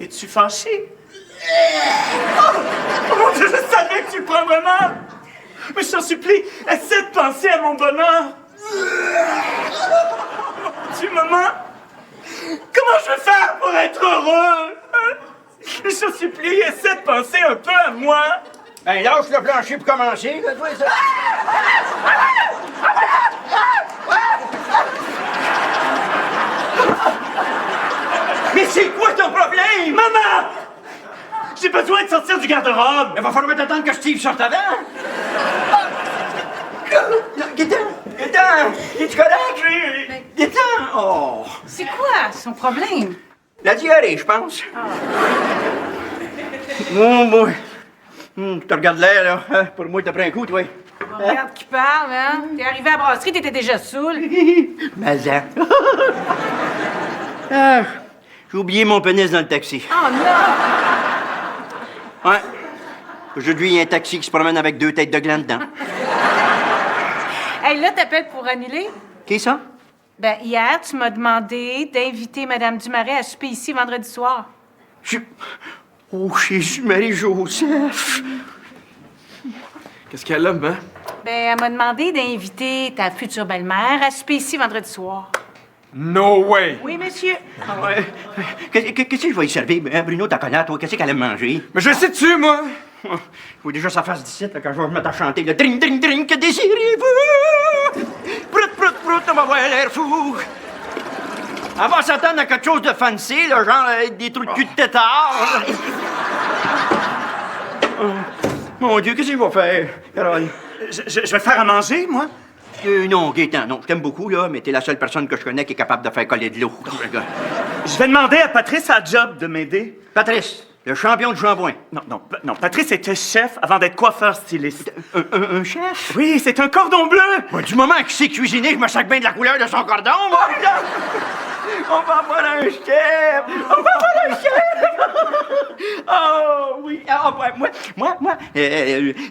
Es-tu fâché? Oh mon Dieu, je savais que tu le prends vraiment. Mais je t'en supplie, essaie de penser à mon bonheur. Tu, maman? Comment je vais faire pour être heureux? Je t'en supplie, essaie de penser un peu à moi. Ben, lâche le plancher pour commencer, là, toi, ça. Mais c'est quoi ton problème? Maman! J'ai besoin de sortir du garde-robe. Il va falloir t'attendre que Steve sorte avant. Gaétan! Es-tu correct? Gaétan! Oh! C'est quoi son problème? La diarrhée, je pense. Oh, boy. Tu te regardes l'air, là. Hein? Pour moi, t'as pris un coup, toi. Regarde qui parle, hein? T'es arrivé à la brasserie, t'étais déjà saoul. Mais hein. Ah, j'ai oublié mon pénis dans le taxi. Oh non! Ouais. Aujourd'hui, il y a un taxi qui se promène avec 2 têtes de gland dedans. Hey, là, t'appelles pour annuler? Qui est ça? Ben, hier, tu m'as demandé d'inviter Mme Dumaret à souper ici vendredi soir. Oh, Jésus-Marie-Joseph! Qu'est-ce qu'elle a, maman? Ben, elle m'a demandé d'inviter ta future belle-mère à souper ici vendredi soir. No way! Oui, monsieur. Ouais. Qu'est-ce que je vais y servir? Hein, Bruno, t'as connais, toi? Qu'est-ce qu'elle aime manger? Mais je le sais-tu, moi? Je vois déjà sa face d'ici, là, quand je vais me mettre à chanter le dring, dring, dring, que désirez-vous? Prout, prout, prout, on va avoir l'air fou. Elle va s'attendre à quelque chose de fancy, là, genre des trous de cul de tétard. Oh, mon Dieu, qu'est-ce qu'il va faire, Carole? Je vais faire à manger, moi. Non, Gaétan, non, je t'aime beaucoup, là, mais t'es la seule personne que je connais qui est capable de faire coller de l'eau. Je vais demander à Patrice à job de m'aider. Patrice, le champion du jambouin. Non, Patrice était chef avant d'être coiffeur styliste. Un chef? Oui, c'est un cordon bleu. Du moment qu'il sait cuisiner, je me sac bien de la couleur de son cordon, moi. On va avoir un chef! On va avoir un chef! Oh, oui! Ah, moi,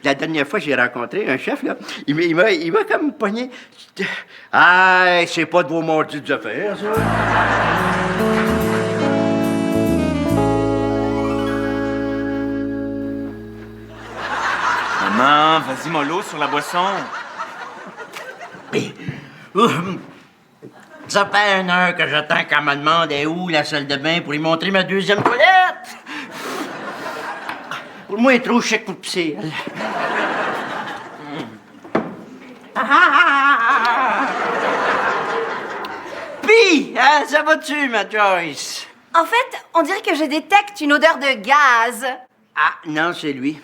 la dernière fois que j'ai rencontré un chef, là, il m'a comme pogné. Ah, c'est pas de vos mordides affaires, ça. Maman, vas-y, mollo sur la boisson. Ça fait 1 heure que j'attends qu'elle me demande est où la salle de bain pour lui montrer ma deuxième toilette. Pour moi, elle est trop chic pour pisser. Pis, hein, ça va-tu, ma Joyce? En fait, on dirait que je détecte une odeur de gaz. Ah, non, c'est lui.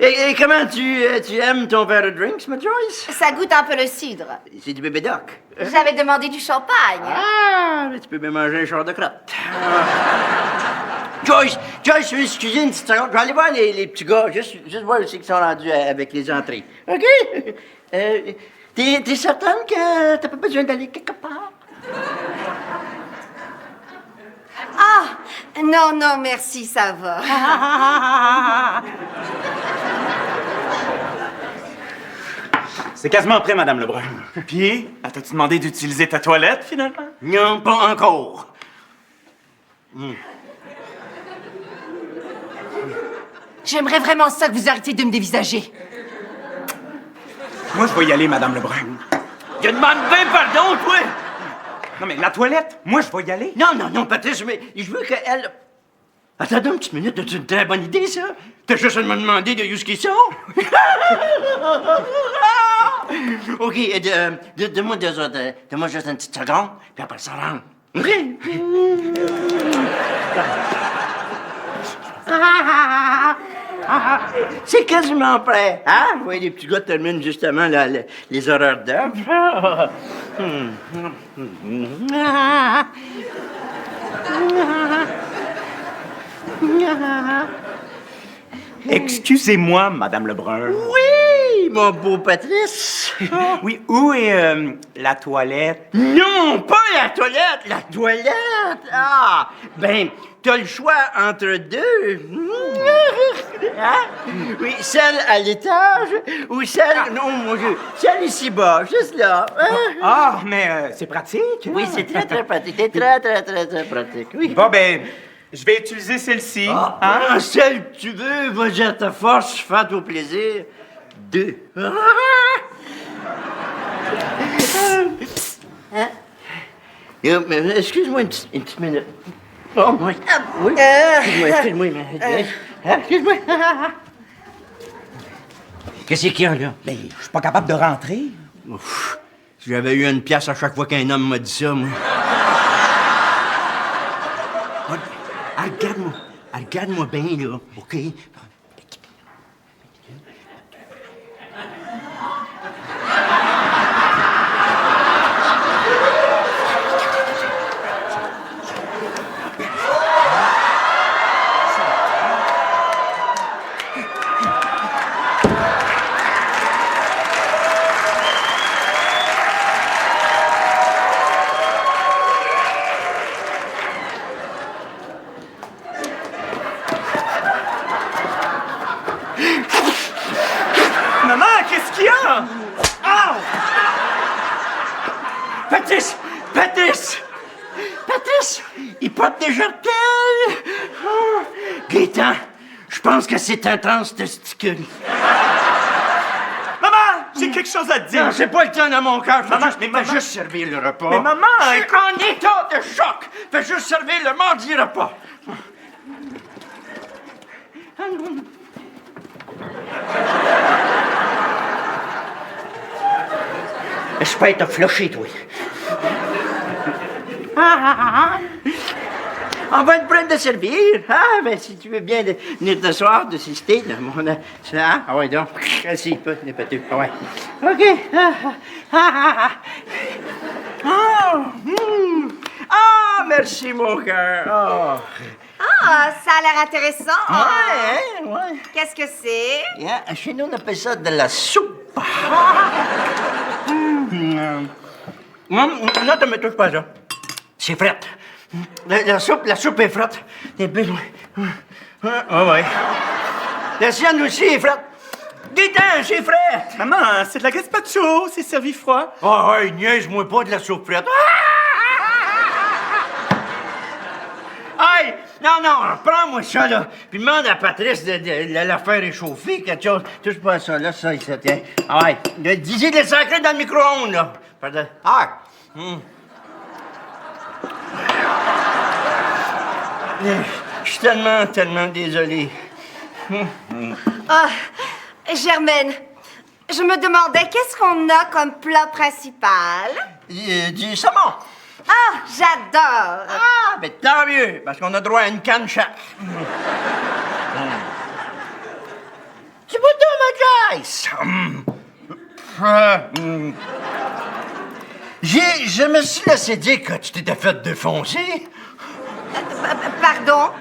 Et comment tu aimes ton verre de drinks, ma Joyce? Ça goûte un peu le cidre. C'est du bébé doc. J'avais demandé du champagne. Ah, mais tu peux bien manger un char de crotte. Joyce, excusez une petite seconde. Je vais aller voir les petits gars, juste voir aussi qu'ils sont rendus avec les entrées. OK? T'es certaine que t'as pas besoin d'aller quelque part? Ah, non, merci, ça va. C'est quasiment prêt, Madame Lebrun. Puis, t'as-tu demandé d'utiliser ta toilette, finalement? Non, pas encore. J'aimerais vraiment ça que vous arrêtiez de me dévisager. Moi, je vais y aller, Madame Lebrun. Je demande bien pardon, toi! Non, mais la toilette, moi, je vais y aller. Non, Patrice, mais je veux qu'elle... Attends une petite minute, c'est une très bonne idée, ça. T'as juste à me demander de où ce qu'ils sont. OK, donne-moi donne-moi juste une petite seconde, puis après ça rentre. OK? C'est quasiment prêt, hein? Oui, les petits gars terminent justement là, les horreurs d'œuvre. Excusez-moi, Madame Lebrun. Oui, mon beau Patrice. Oui, où est la toilette? Non, pas la toilette, la toilette. Ah, ben, t'as le choix entre deux. Hein? Oui, celle à l'étage ou celle... Non, mon Dieu, celle ici-bas, juste là. Ah, mais c'est pratique. Oui, c'est très, très pratique. C'est très, très, très, très pratique, oui. Bon, ben, je vais utiliser celle-ci. Ah, celle que tu veux, vas-y à ta force, fais-toi plaisir. 2. Excuse-moi une petite minute. Oh, moi. Oui. Excuse-moi. Excuse-moi. Qu'est-ce qu'il y a, là? Ben, je suis pas capable de rentrer. Ouf. Si j'avais eu 1 pièce à chaque fois qu'un homme m'a dit ça, moi. Regarde-moi bien, là, OK? Maman, qu'est-ce qu'il y a? Ah! Patrice! Il porte des jartelles! Oh. Gaétan, je pense que c'est un transtesticule. Maman, j'ai quelque chose à te dire. Non, j'ai pas le temps dans mon cœur. Maman, Fais juste servir le repas. Mais maman, je suis en état de choc. Fais juste servir le mardi repas. J'espère que t'as flushé, toi. On va être prêt de servir. Ah, ben, si tu veux bien venir t'asseoir, de sister, de mon... Ah, ouais, donc. Assis, pas, n'est pas tout. Ah, ouais. OK. Ah, merci, mon cœur. Ah, ça a l'air intéressant. Ouais. Qu'est-ce que c'est? Yeah, chez nous, on appelle ça de la soupe. Non, ne me touche pas ça. C'est frette. La soupe est frette. T'es besoin. Ah ouais. La sienne aussi est frette. Gaétan, c'est frais! Maman, c'est de la gazpacho, c'est servi froid. Ah ouais, niaise-moi pas de la soupe frette. Hey! Non, prends-moi ça, là. Puis demande à Patrice de la faire réchauffer, quelque chose. Touche pas à ça, là, ça, il se tient. Ah ouais. Disez de le sacrer dans le micro-ondes, là. Pardon. Ah! Je suis tellement désolé. Ah, Germaine, je me demandais qu'est-ce qu'on a comme plat principal? Du saumon. Ah, j'adore! Ah, mais tant mieux, parce qu'on a droit à une canne chaque. Tu vas dans ma glace? Je me suis laissé dire que tu t'étais fait défoncer. Pardon?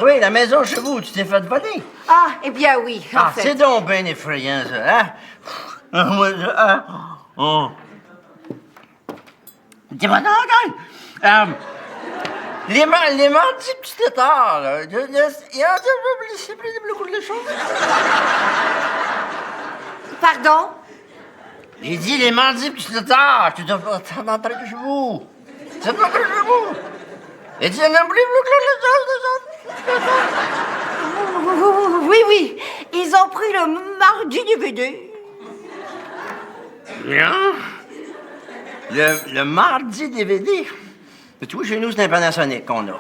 Oui, la maison chez vous, tu t'es fait voler. Ah, eh bien oui, en fait. C'est donc bien effrayant, ça, hein? Dis-moi donc, les mardis petits tard, là, il y a beaucoup de choses. Pardon? J'ai dit les mardis petits tard, tu dois t'entrer chez vous. C'est pas chez vous. Et tu n'as plus Oui, ils ont pris le mardi DVD. Bien. Le mardi DVD? Tu vois, chez nous, c'est un Panasonic qu'on a.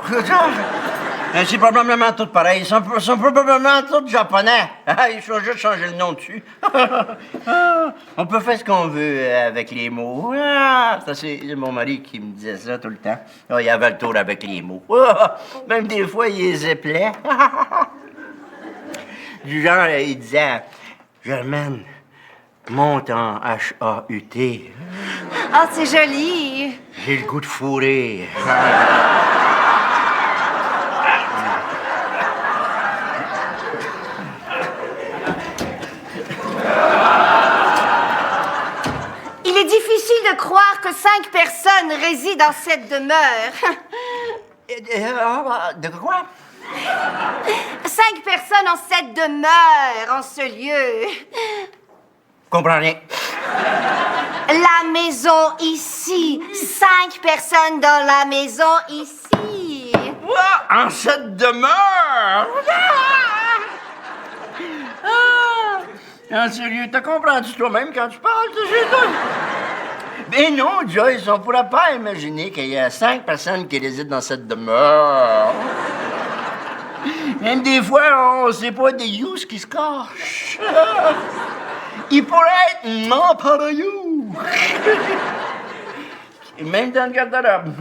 C'est probablement tout pareil. Ils sont probablement tous japonais. Ils ont juste changé le nom dessus. On peut faire ce qu'on veut avec les mots. Ça, c'est mon mari qui me disait ça tout le temps. Il avait le tour avec les mots. Même des fois, il les éplait. Du genre, il disait « Germaine, monte en H-A-U-T. » Ah, c'est joli. J'ai le goût de fourrer. Il est difficile de croire que 5 personnes résident dans cette demeure. De quoi? 5 personnes en cette demeure, en ce lieu. Comprends rien. La maison ici. 5 personnes dans la maison ici. Quoi? En cette demeure? En sérieux, t'as compris toi-même quand tu parles de chez toi? Mais non, Joyce, on pourrait pas imaginer qu'il y a 5 personnes qui résident dans cette demeure. Même des fois, on sait pas des yous qui se cachent. Il pourrait être non pareil. Et même dans le garde-robe.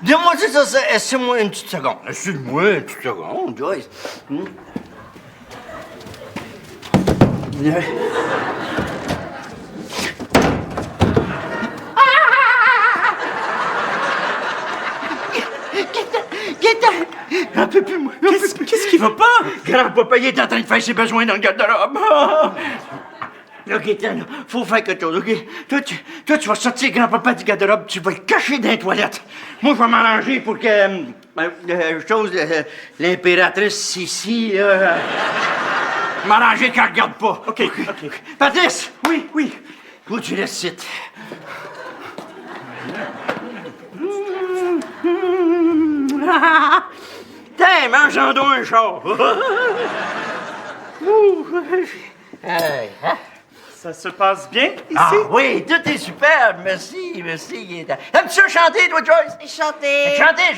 Dis-moi si ça, laisse-moi une petite seconde. Laisse-moi une petite seconde, Joyce. J'en peux plus, moi. Qu'est-ce qui va pas? Grand-papa, il est en train de faire ses besoins dans le garde-robe. Là, Gaétan, là, faut faire quelque chose, OK? Toi, tu vas sortir grand-papa du garde-robe, tu vas le cacher dans les toilettes. Moi, je vais m'arranger pour que... l'impératrice ici, là... m'arranger qu'elle regarde pas. OK. Patrice! Oui. Où tu restes ici? Tiens, mange-en donc un char. Hey, hein? Ça se passe bien ici? Ah oui, tout est superbe. Merci, Gaétan. Aimes-tu ça chanter, toi, Joyce? Chanter. Chanter,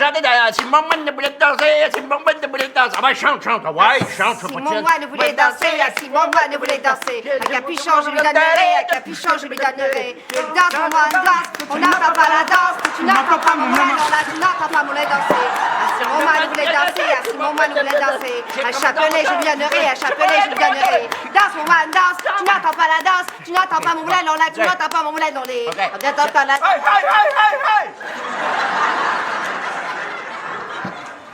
c'est mon moine de boulette danser, c'est mon moine de boulette danser. Ah ben, chante, ouais, chante. Si mon moine voulait danser, si mon moine voulait danser, un capuchon je lui donnerai, un capuchon je lui donnerai. Danse, mon moine, danse, on n'entend pas la danse, tu n'entends pas mon moine, là, tu n'entends pas mon lait danser. Si mon moine voulait danser, si mon moine voulait danser, un chapelet je lui donnerai, un chapelet je lui donnerai. Danse, mon moine, danse, tu n'entends pas la danse, tu n'entends pas mon moulin, là, tu n'entends pas mon moulin, dans les... On n'entend pas la... Hey!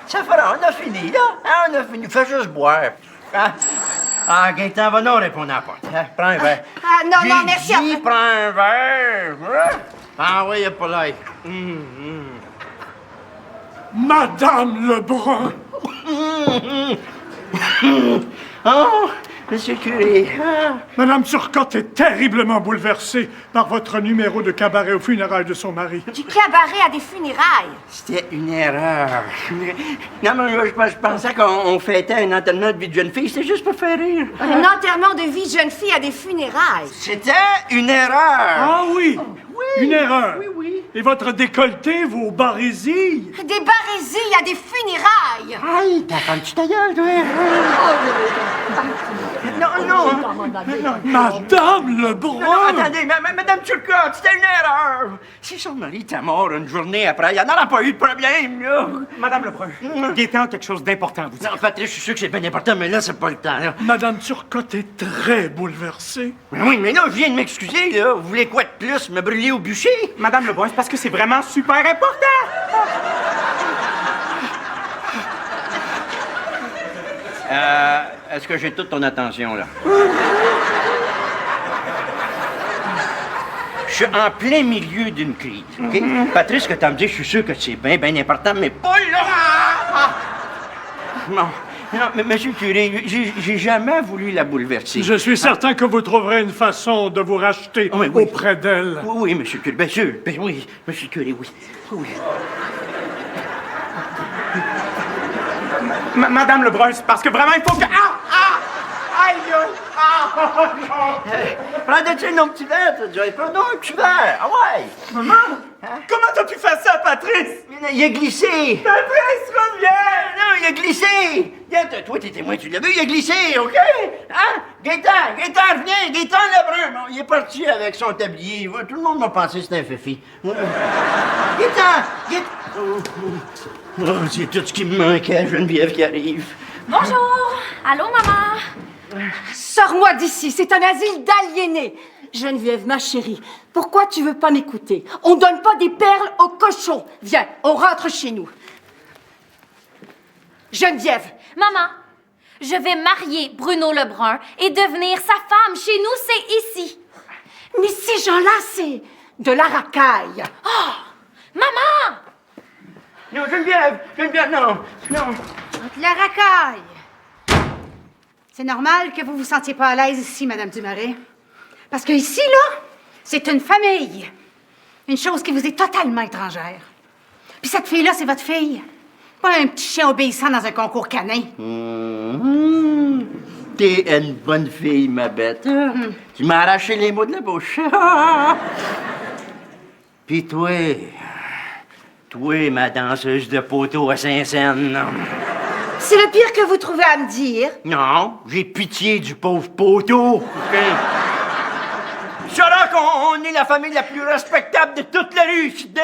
Ça fera, on a fini, là. Hein, on a fini. Fais juste boire. Hein? Ah, Gaëtan va nous répondre à la porte. Hein? Prends un verre. Ah, non, non, merci. J'ai dit, prends un verre. Ah oui, y'a pas l'air. Madame Lebrun! Oh, monsieur le curé. Ah. Madame Turcotte est terriblement bouleversée par votre numéro de cabaret aux funérailles de son mari. Du cabaret à des funérailles. C'était une erreur. Non, mais je pensais qu'on fêtait un enterrement de vie de jeune fille. C'était juste pour faire rire. Un enterrement de vie de jeune fille à des funérailles. C'était une erreur. Ah oui! Oui. Une erreur. Oui, oui. Et votre décolleté, vos barésilles? Des barésilles à des funérailles. Aïe, t'as fermé ta gueule, toi. Non. Madame Lebrun! Non, attendez, Madame Turcotte, c'était une erreur. Si son mari était mort une journée après, il n'y en aura pas eu de problème, là. Madame Lebrun, Gaétan a quelque chose d'important à vous dire. Non, Patrice, je suis sûr que c'est bien important, mais là, c'est pas le temps, là. Madame Turcotte est très bouleversée. Oui, mais là, je viens de m'excuser, là. Vous voulez quoi de plus? Me brûler au bûcher? Madame Lebrun, c'est parce que c'est vraiment super important. Est-ce que j'ai toute ton attention, là? Je suis en plein milieu d'une crise, OK? Patrice, ce que t'as me dit, je suis sûr que c'est bien important, mais pas là! Non, mais monsieur le curé, j'ai jamais voulu la bouleverser. Je suis certain que vous trouverez une façon de vous racheter oui. auprès d'elle. Oui, monsieur le curé, bien sûr. Ben oui, monsieur le curé, oui. Oui. Madame Lebrun, c'est parce que vraiment, il faut que... Aïe, aïe! Prends-tu un petit verre, toi, Joy? Prends-nous un petit verre. Ah ouais! Maman! Comment t'as pu faire ça, Patrice? Il a glissé! Patrice, reviens! Non, il a glissé! Regarde, toi, t'es témoin, tu l'as vu, il a glissé, OK? Hein? Gaétan, reviens! Gaétan Lebrun! Bon, il est parti avec son tablier. Tout le monde m'a pensé que c'était un fifi. Gaétan! Oh, c'est tout ce qui me manquait, Geneviève qui arrive. Bonjour! Allô, maman? Sors-moi d'ici, c'est un asile d'aliénés. Geneviève, ma chérie, pourquoi tu veux pas m'écouter? On donne pas des perles aux cochons. Viens, on rentre chez nous. Geneviève! Maman, je vais marier Bruno Lebrun et devenir sa femme. Chez nous, c'est ici. Mais ces gens-là, c'est de la racaille. Oh! Maman! Non, Geneviève, non. De la racaille. C'est normal que vous vous sentiez pas à l'aise ici, Madame Dumaret. Parce que ici, là, c'est une famille. Une chose qui vous est totalement étrangère. Puis cette fille-là, c'est votre fille. Pas un petit chien obéissant dans un concours canin. T'es une bonne fille, ma bête. Tu m'as arraché les mots de la bouche. Puis toi, ma danseuse de poteau à Saint-Saëns. C'est le pire que vous trouvez à me dire. Non, j'ai pitié du pauvre poteau. C'est là qu'on est la famille la plus respectable de toute la rue, c'est dedans.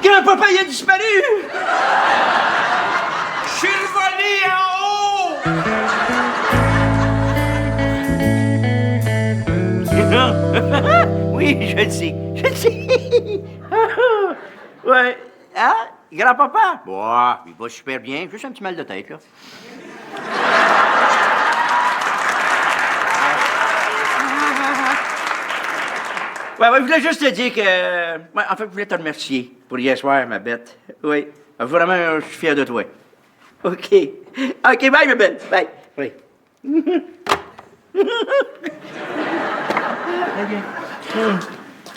Grand-papa, il a disparu! Je suis volé en haut! Oui, je le sais. Ouais. Hein? Grand-papa? Bon, il va super bien. Juste un petit mal de tête, là. Ouais, je voulais juste te dire que... Ouais, en fait, je voulais te remercier pour hier soir, ma bête. Oui. Vraiment, je suis fier de toi. OK. OK, bye, ma belle. Bye. Oui.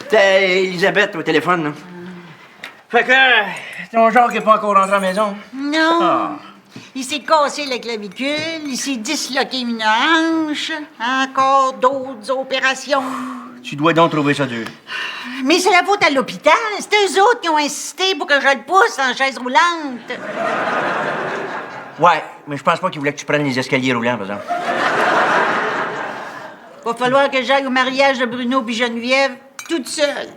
T'as Elisabeth au téléphone, là. Fait que... ton genre qui n'est pas encore rentré à la maison. Non. Ah. Il s'est cassé la clavicule, il s'est disloqué une hanche, encore d'autres opérations. Tu dois donc trouver ça dur. Mais c'est la faute à l'hôpital. C'est eux autres qui ont insisté pour que je le pousse en chaise roulante. Ouais, mais je pense pas qu'ils voulaient que tu prennes les escaliers roulants, par exemple. Va falloir que j'aille au mariage de Bruno puis Geneviève toute seule.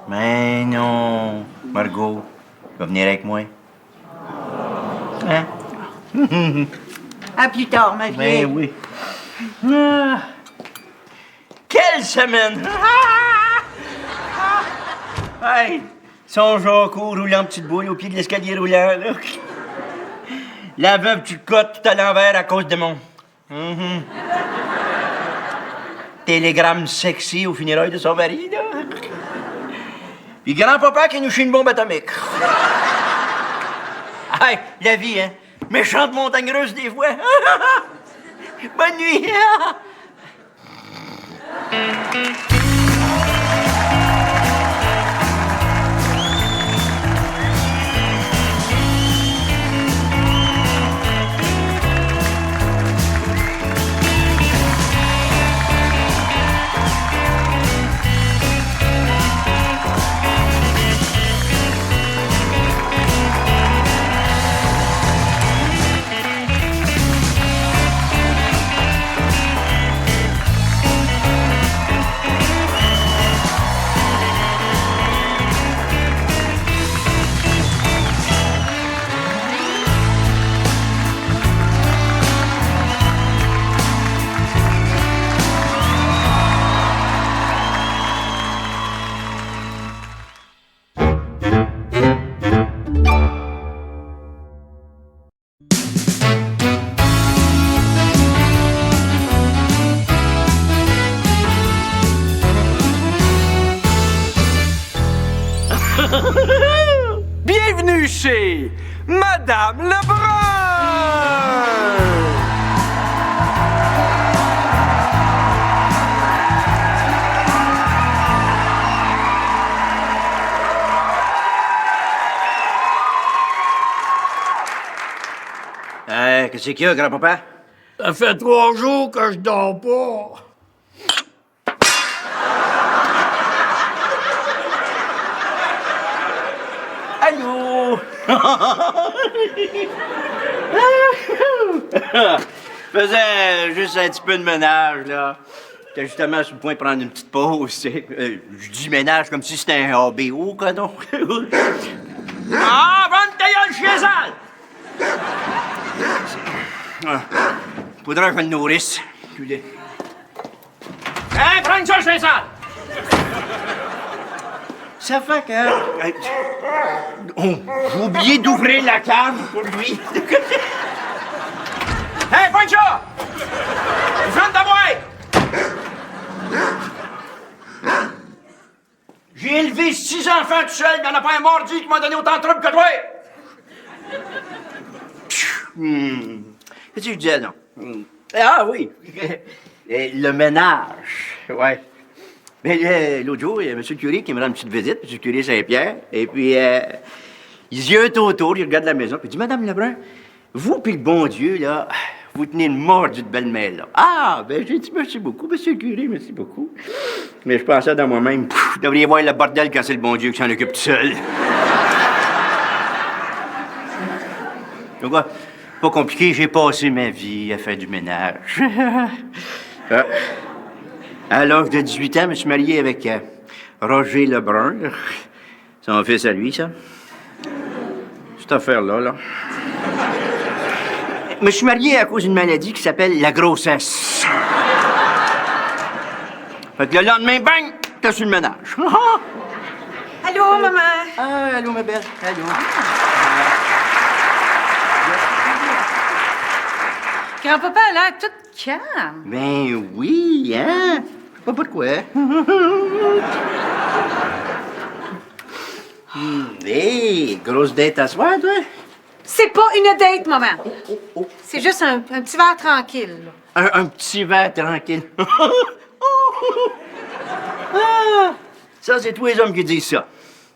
Mais non, Margot, tu vas venir avec moi. Hein? À plus tard, ma vieille. Ben oui. Ah. Quelle semaine! Hey, son Jaco roulant en petite boule au pied de l'escalier roulant, là. La veuve Turcotte tout à l'envers à cause de mon... télégramme sexy au funérailles de son mari, là. Puis grand-papa qui nous chie une bombe atomique. Hey, la vie, hein? Méchante montagne russe des fois. Bonne nuit! Bienvenue chez Madame Lebrun! Qu'est-ce qu'il y a, grand-papa? Ça fait 3 jours que je dors pas. Allô? Je faisais juste un petit peu de ménage, là. J'étais justement sur le point de prendre une petite pause, tu sais. Je dis ménage comme si c'était un ABO, quoi, non? Ah, vente ta gueule, chien sale! Faudrait que je me nourrisse. Hein, prends ça, chien sale! Ça fait que... j'ai oublié d'ouvrir la cave pour lui. Hey, Pancho! Ferme ta boîte! J'ai élevé 6 enfants tout seul, il n'y en a pas un mordi qui m'a donné autant de troubles que toi! Qu'est-ce que je disais, non? Ah oui! Le ménage, ouais. Mais l'autre jour, il y a M. le curé qui me rend une petite visite, M. le curé Saint-Pierre, et puis il se vient autour, il regarde la maison, puis il dit, Madame Lebrun, vous puis le bon Dieu, là, vous tenez une mordue de belle-mère, là. Ah, ben j'ai dit, merci beaucoup, M. le curé, merci beaucoup. Mais je pensais dans moi-même, vous devriez voir le bordel quand c'est le bon Dieu qui s'en occupe tout seul. Donc, pas compliqué, j'ai passé ma vie à faire du ménage. À l'âge de 18 ans, je me suis marié avec Roger Lebrun. C'est mon fils à lui, ça. Cette affaire-là, là. Je me suis marié à cause d'une maladie qui s'appelle la grossesse. Fait que le lendemain, bang, t'es sur le ménage. Allô, maman? Ah, allô, ma belle. Allô. Grand-papa a l'air tout calme. Ben oui, hein? Je sais pas pourquoi. Hé, grosse date à soir, toi? C'est pas une date, maman. C'est juste un petit verre tranquille. Là. Un petit verre tranquille. Ah, ça, c'est tous les hommes qui disent ça.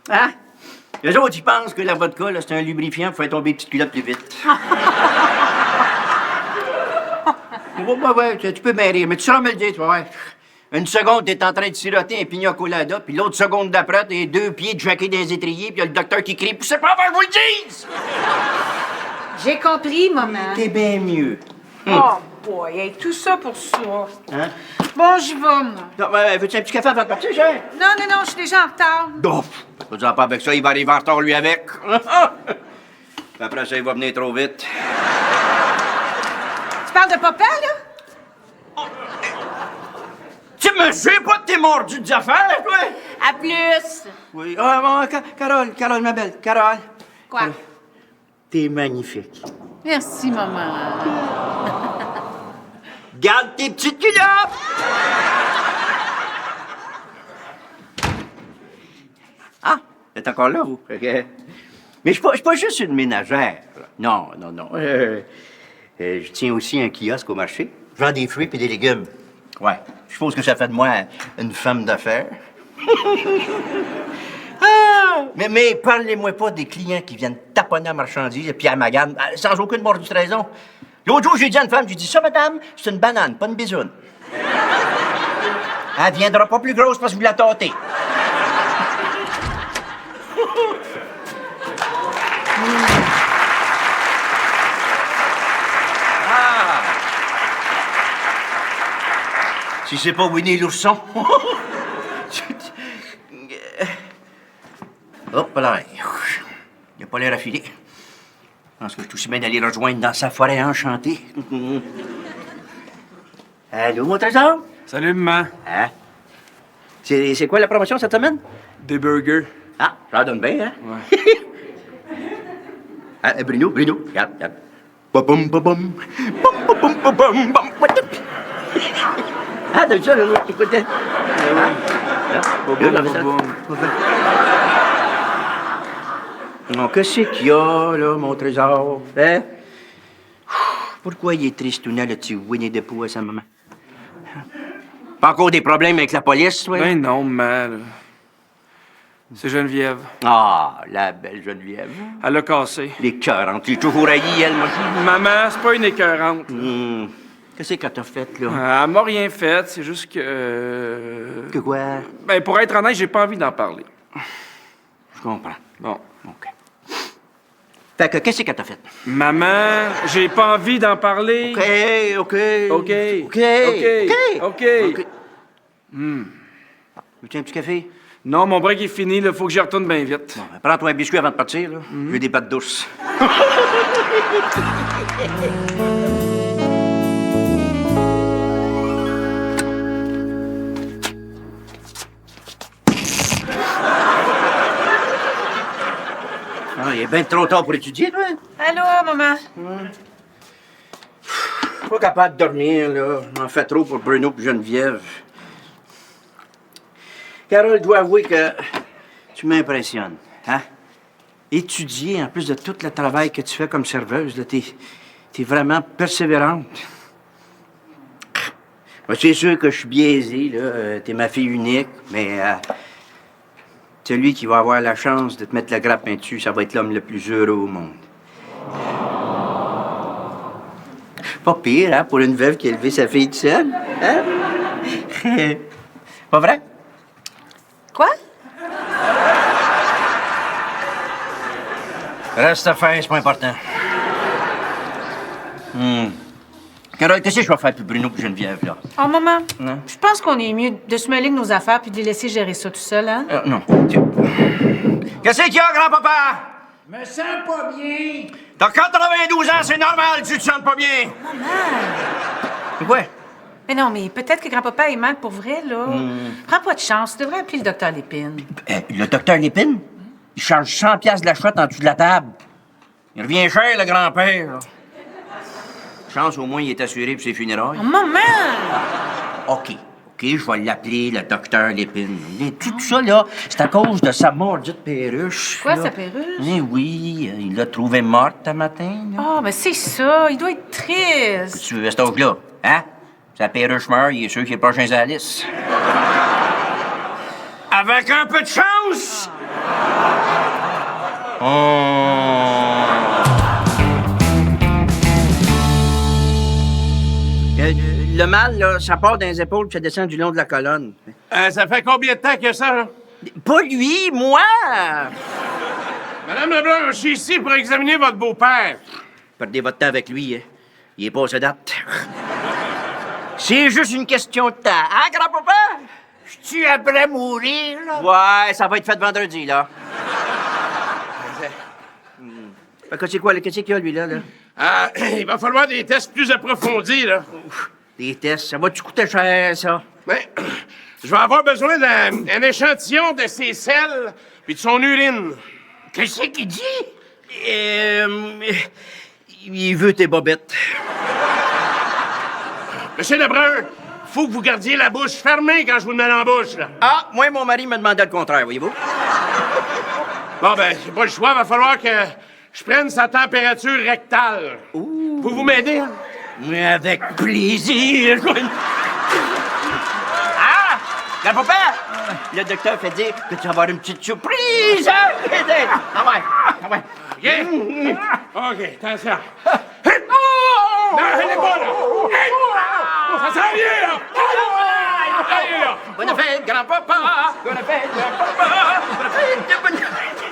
Hein? Les autres, ils pensent que la vodka, là, c'est un lubrifiant pour faire tomber les petites culottes plus vite. Ouais, tu peux m'aider, mais tu sauras me le dire, tu vas voir. Une seconde, t'es en train de siroter un pina colada, puis l'autre seconde d'après, t'es 2 pieds de jaqué dans les étriers, puis y a le docteur qui crie « Poussez pas avant que je vous le dise! » J'ai compris, maman. T'es bien mieux. Oh boy, hey, tout ça pour ça. Hein? Bon, j'y vais, moi. Non, veux-tu un petit café avant de partir, cher? Non, je suis déjà en retard. Non, pas pas avec ça, il va arriver en retard, lui, avec. Après ça, il va venir trop vite. Tu parles de papa, là? Mais j'ai pas de tes mordus des affaires, toi! À plus! Oui. Ah, bon, Carole, ma belle, Carole. Quoi? T'es magnifique. Merci, maman. Garde tes petites culottes! Ah, t'es encore là, vous? OK. Mais je suis pas juste une ménagère. Non. Je tiens aussi un kiosque au marché. Je vends des fruits et des légumes. Ouais. Je suppose que ça fait de moi une femme d'affaires. Mais parlez-moi pas des clients qui viennent taponner la marchandise et puis à ma gamme, sans aucune mordue de raison. L'autre jour, j'ai dit à une femme, j'ai dit, ça, madame, c'est une banane, pas une bisoune. Elle viendra pas plus grosse parce que vous la tâtez. Si c'est pas Winnie l'ourson. Hop là. Il a pas l'air affilé. Je pense que je suis aussi bien d'aller rejoindre dans sa forêt enchantée. Allô, mon trésor? Salut, maman. Hein? C'est quoi la promotion cette semaine? Des burgers. Ah, ça donne bien, hein? Ouais. Ah, Bruno, regarde. Ba-bum, ba-bum. Bum, bum, bum, bum, bum. Ah, t'as vu ça, là? Écoutez. Non, qu'est-ce qu'il y a, là, mon trésor? Hein? Pourquoi il est tristounet, le petit Winnie de Pooh à sa maman? Pas encore des problèmes avec la police, toi? Ben non, maman. Là. C'est Geneviève. Ah, la belle Geneviève. Elle l'a cassé. L'écœurante. Tu es toujours haï, elle, moi. Maman, c'est pas une écœurante. Qu'est-ce qu'elle t'a fait, là? Elle m'a rien fait, c'est juste que... Que quoi? Ben, pour être honnête, j'ai pas envie d'en parler. Je comprends. Bon. OK. Fait que, qu'est-ce qu'elle t'a fait? Maman, j'ai pas envie d'en parler. OK. Veux-tu un petit café? Non, mon break est fini, il faut que j'y retourne bien vite. Bon, ben, prends-toi un biscuit avant de partir, là. Je veux des pâtes douces. Ah, il est bien trop tard pour étudier, toi. Allô, maman? Pas capable de dormir, là. J'en fais trop pour Bruno et Geneviève. Carole, dois avouer que tu m'impressionnes, hein? Étudier, en plus de tout le travail que tu fais comme serveuse, là, t'es vraiment persévérante. Ben, c'est sûr que je suis biaisé, là. T'es ma fille unique, mais celui qui va avoir la chance de te mettre la grappe dessus, ça va être l'homme le plus heureux au monde. Pas pire, hein, pour une veuve qui a élevé sa fille toute seule, hein? Pas vrai? Quoi? Reste à faire, c'est pas important. Carole, qu'est-ce que je vais faire pour Bruno et Geneviève, là? Oh, maman, Hein? je pense qu'on est mieux de se mêler de nos affaires puis de les laisser gérer ça tout seul, hein? Non. Qu'est-ce qu'il y a, grand-papa? Me sens pas bien. T'as 92 ans, c'est normal, tu te sens pas bien. Maman! Ouais. Mais non, mais peut-être que grand-papa est mal pour vrai, là. Prends pas de chance, tu devrais appeler le docteur Lépine. Le docteur Lépine, il charge 100 piastres de la chouette en dessous de la table. Il revient cher, le grand-père, là. Chance, au moins, il est assuré pour ses funérailles. Oh, maman! OK, je vais l'appeler le docteur Lépine. Mais tout ça, là, c'est à cause de sa mordite perruche. Quoi, là. sa perruche? Eh oui, il l'a trouvée morte un matin, là. Ah, mais c'est ça, il doit être triste. Tu veux à cet âge-là, hein? Sa perruche meurt, il est sûr qu'il est prochain à la liste. Avec un peu de chance! Le mal, là, ça part dans les épaules puis ça descend du long de la colonne. Ça fait combien de temps que ça, là? Pas lui, moi! Madame Leblanc, je suis ici pour examiner votre beau-père. Perdez votre temps avec lui, hein. Il est passé date. C'est juste une question de temps. Hein, grand-papa? Tu après mourir, là? Ouais, ça va être fait vendredi, là. Fait que c'est quoi, là? Qu'est-ce qu'il y a, lui, là? Ah, il va falloir des tests plus approfondis, là. Des tests, ça va-tu coûter cher, ça? Ben, Je vais avoir besoin d'un échantillon de ses selles puis de son urine. Qu'est-ce qu'il dit? Il veut tes bobettes. Monsieur Lebrun, faut que vous gardiez la bouche fermée quand je vous le mets dans la bouche, là. Ah, moi, mon mari me demandait le contraire, voyez-vous? Bon, ben, j'ai pas le choix. Va falloir que je prenne sa température rectale. Vous m'aider? Hein? Mais avec plaisir. Ah! Grand-papa! Le docteur fait dire que tu vas avoir une petite surprise! Hein? Ah ouais. OK? OK, attention. Non, elle est pas là! Ça s'en vient, là! Allez, là! Bonne fête, grand-papa! Bonne fête, grand-papa! Bonne fête, bonne fête!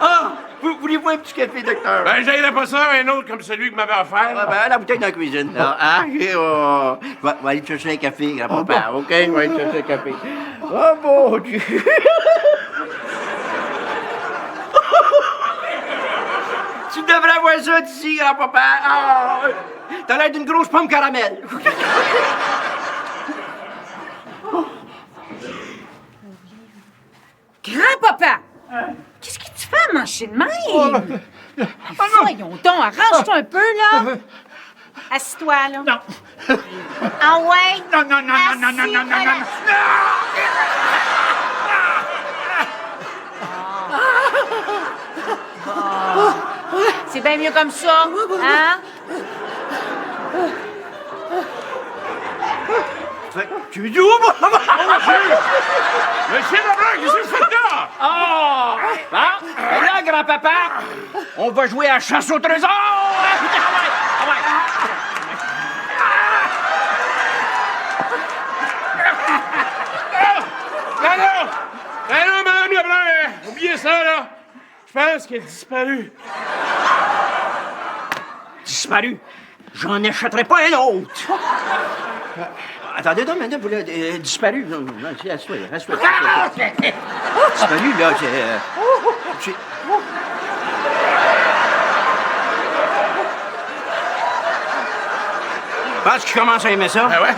Ah! Voulez-vous un petit café, docteur? Ben, j'aimerais pas ça, un autre comme celui que m'avait offert. Ah, ben, la bouteille dans la cuisine. Ah, OK, Je vais aller te chercher un café, grand-papa, OK? Je vais aller te chercher un café. Oh, mon Dieu! Tu devrais voir ça d'ici, grand-papa. Ah, t'as l'air d'une grosse pomme caramel. Grand-papa! Qu'est-ce que tu fais à manger de même? Voyons donc, arrange-toi un peu, là. Assis-toi, là. Non. Ah ouais? Non. C'est bien mieux comme ça, hein? Tu es d'où, maman? Monsieur Lebrun, qu'est-ce que vous faites là? Oh! Bon, ben là, grand-papa, on va jouer à chasse au trésor! Non, madame Lebrun, oubliez ça, là. Je pense qu'elle a disparu. Disparu? J'en achèterai pas un autre! Attendez, non, vous l'avez disparu. Non, reste-toi. Disparu, là, c'est... Je pense qu'il commence à aimer ça. Ben ouais.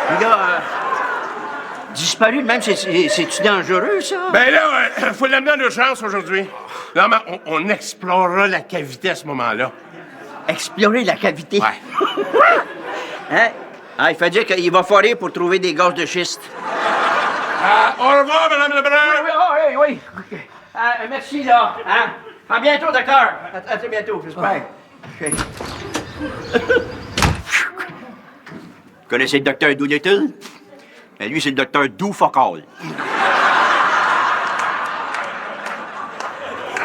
Puis là, disparu, même, c'est-tu dangereux, ça? Ben là, faut l'amener en urgence aujourd'hui. Non, mais on explorera la cavité à ce moment-là. Explorer la cavité? Ouais. Hein? Ah, il fait dire qu'il va forer pour trouver des gaz de schiste. Au revoir, madame Lebrun. Oui. Okay. Merci, là. Hein? À bientôt, docteur. À très bientôt, j'espère. OK. Vous connaissez le docteur Doolittle? Ben, lui, c'est le docteur Doofocal.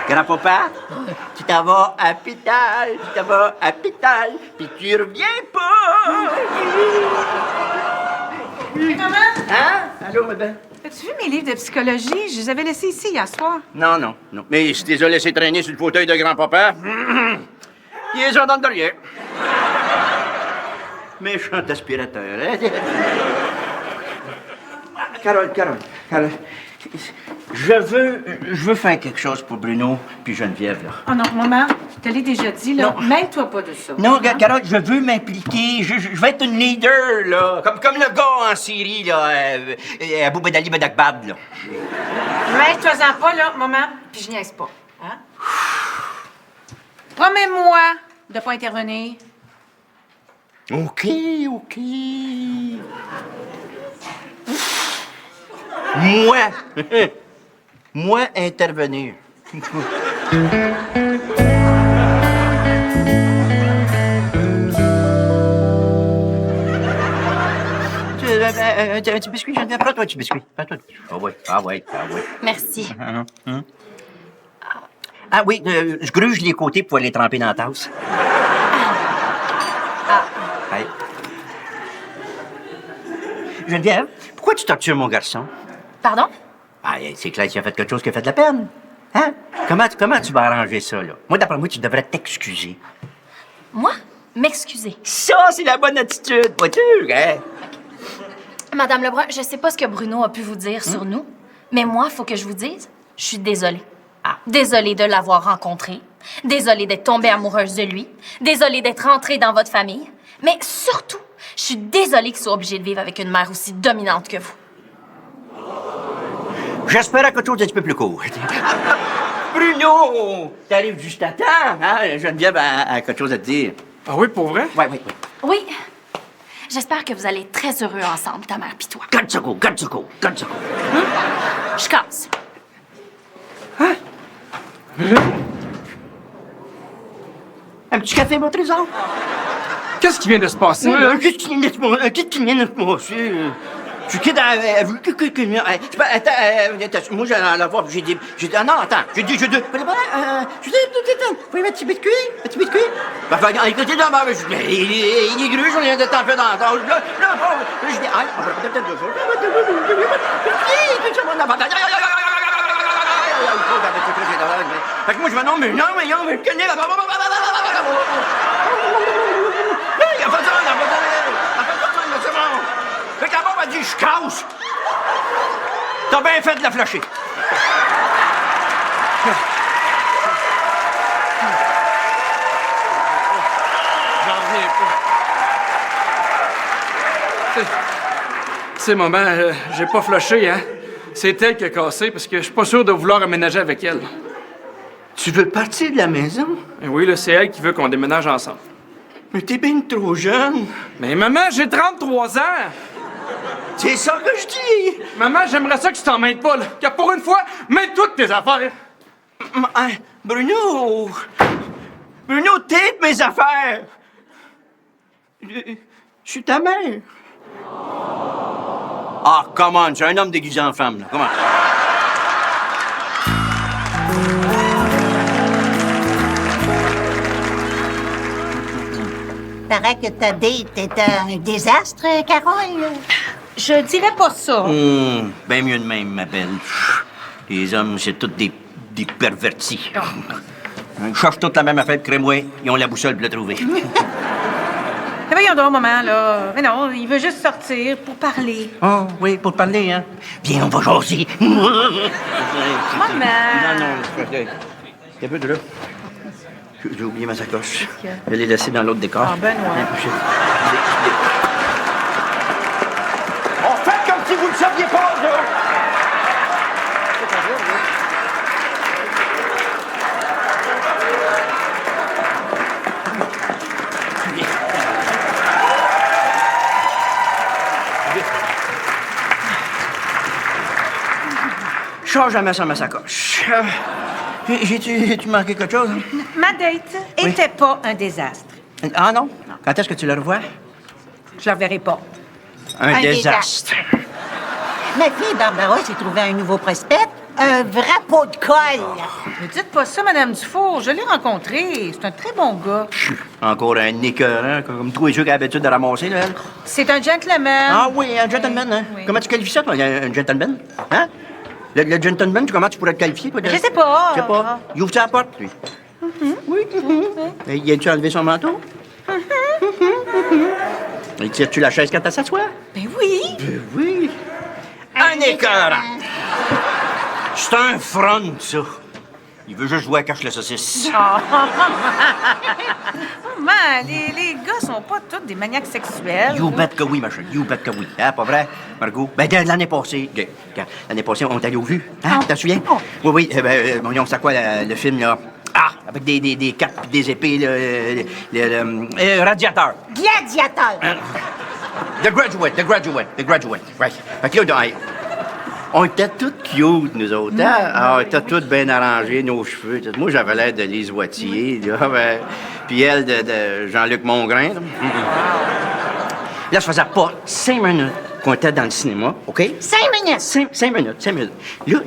Grand-papa, tu t'en vas à l'hôpital, puis tu reviens pas. Maman? Hein? Allô, madame? As-tu vu mes livres de psychologie? Je les avais laissés ici hier soir. Non. Mais si tu les as laissés traîner sur le fauteuil de grand-papa, ils les ont dans le derrière. Méchant aspirateur, hein? Carole. Je veux faire quelque chose pour Bruno puis Geneviève, là. Oh non, maman, je te l'ai déjà dit, là. Mêle-toi pas de ça. Non, Carole, je veux m'impliquer. Je vais être une leader, là. Comme le gars en Syrie, là. Abou Badali Badakbab, là. Mêle-toi-en pas, là, maman, puis je niaise pas. Hein? Promets-moi de pas intervenir. OK. Moi, intervenir. Un petit biscuit, Geneviève. Prends-toi un petit biscuit. Ah ouais. Merci. Ah oui, je gruge les côtés pour les tremper dans la tasse. Ouais. Geneviève, pourquoi tu tortures mon garçon? Pardon? Ah, c'est clair qu'il a fait quelque chose qui a fait de la peine. Hein? Comment tu vas arranger ça, là? Moi, d'après moi, tu devrais t'excuser. Moi? M'excuser. Ça, c'est la bonne attitude, vois-tu, hein? Madame Lebrun, je sais pas ce que Bruno a pu vous dire sur nous, mais moi, faut que je vous dise, je suis désolée. Désolée de l'avoir rencontré. Désolée d'être tombée amoureuse de lui. Désolée d'être entrée dans votre famille. Mais surtout, je suis désolée qu'il soit obligé de vivre avec une mère aussi dominante que vous. J'espère à quelque chose d'un petit peu plus court. Bruno! T'arrives juste à temps, hein? Geneviève a quelque chose à te dire. Ah oui, pour vrai? Oui. Oui. J'espère que vous allez être très heureux ensemble, ta mère pis toi. Gatsuko. Je casse. Un petit café, mon trésor? Qu'est-ce qui vient de se passer? Qu'est-ce qui vient de se passer? Tu quittes attends, moi j'allais la voir, j'ai dit, non, attends, j'ai dit, faut y mettre un petit bit de cuir, écoutez, il est gruge, on vient de t'en faire dans la tâche, là, je dis, on va peut-être deux fois, fait que moi, je me nomme, mais non, je connais, il a pas ça, c'est bon. Fait qu'à m'a dit, je casse. T'as bien fait de la flasher. J'en reviens pas. C'est maman, j'ai pas flashé, hein? C'est elle qui a cassé parce que je suis pas sûr de vouloir aménager avec elle. Tu veux partir de la maison? Oui, là, c'est elle qui veut qu'on déménage ensemble. Mais t'es bien trop jeune. Mais maman, j'ai 33 ans! C'est ça que je dis! Maman, j'aimerais ça que tu t'en mêles pas, là. Que pour une fois, mets toutes tes affaires. Bruno, t'es mes affaires! Je suis ta mère. Ah, come on, c'est un homme déguisé en femme, là. Come on. Paraît que ta date est un désastre, Carole. Je dirais pas ça. Ben mieux de même, ma belle. Les hommes, c'est tous des pervertis. Ils cherchent toute la même affaire, crée-moi. Ils ont la boussole pour la trouver. Eh voyons donc, maman, là. Mais non, il veut juste sortir pour parler. Oh, oui, pour parler, hein? Viens, on va jaser. Maman! Non, t'es un peu de là. J'ai oublié ma sacoche. Je l'ai laissée dans l'autre décor. Ah, Benoît. On fait comme si vous ne saviez pas, là! Change jamais ça ma sacoche. J'ai-tu manqué quelque chose? Ma date était pas un désastre. Ah non? Quand est-ce que tu la revois? Je la reverrai pas. Un désastre. Ma fille Barbara s'est trouvée un nouveau prospect. Un vrai pot de colle. Ne dites pas ça, Madame Dufour. Je l'ai rencontré. C'est un très bon gars. Encore un écœurant, comme tous les jeux qu'elle a l'habitude de ramasser, là, elle. C'est un gentleman. Ah oui, un gentleman, hein? Oui. Comment tu qualifies ça, toi, un gentleman? Hein? Le gentleman, comment tu pourrais le qualifier, toi? Je sais pas. Je sais pas. Il ouvre la porte, lui. Oui. Et il a-tu enlevé son manteau? Et tire-tu la chaise quand elle s'assoit? Ben oui. Ben oui. Un écœurant. C'est un front, ça. Il veut juste jouer à cache la saucisse. Maman, les gars sont pas tous des maniaques sexuels. You bet que oui, ma chérie. You bet que oui. Hein, pas vrai, Margot? Ben, l'année passée, on est allé au vu. Hein? Tu te souviens? Oui. Voyons, c'est quoi le film, là? Ah, avec des capes et des épées, le Radiateur. Gladiateur. The Graduate. Right. Fait que là, on était toutes cute, nous autres. Hein? Ah, on était toutes bien arrangées, nos cheveux. Moi, j'avais l'air de Lise Wattier, là. Puis elle, de Jean-Luc Mongrain. Là, ça faisait pas 5 minutes qu'on était dans le cinéma, OK? 5 minutes. 5 minutes. Là,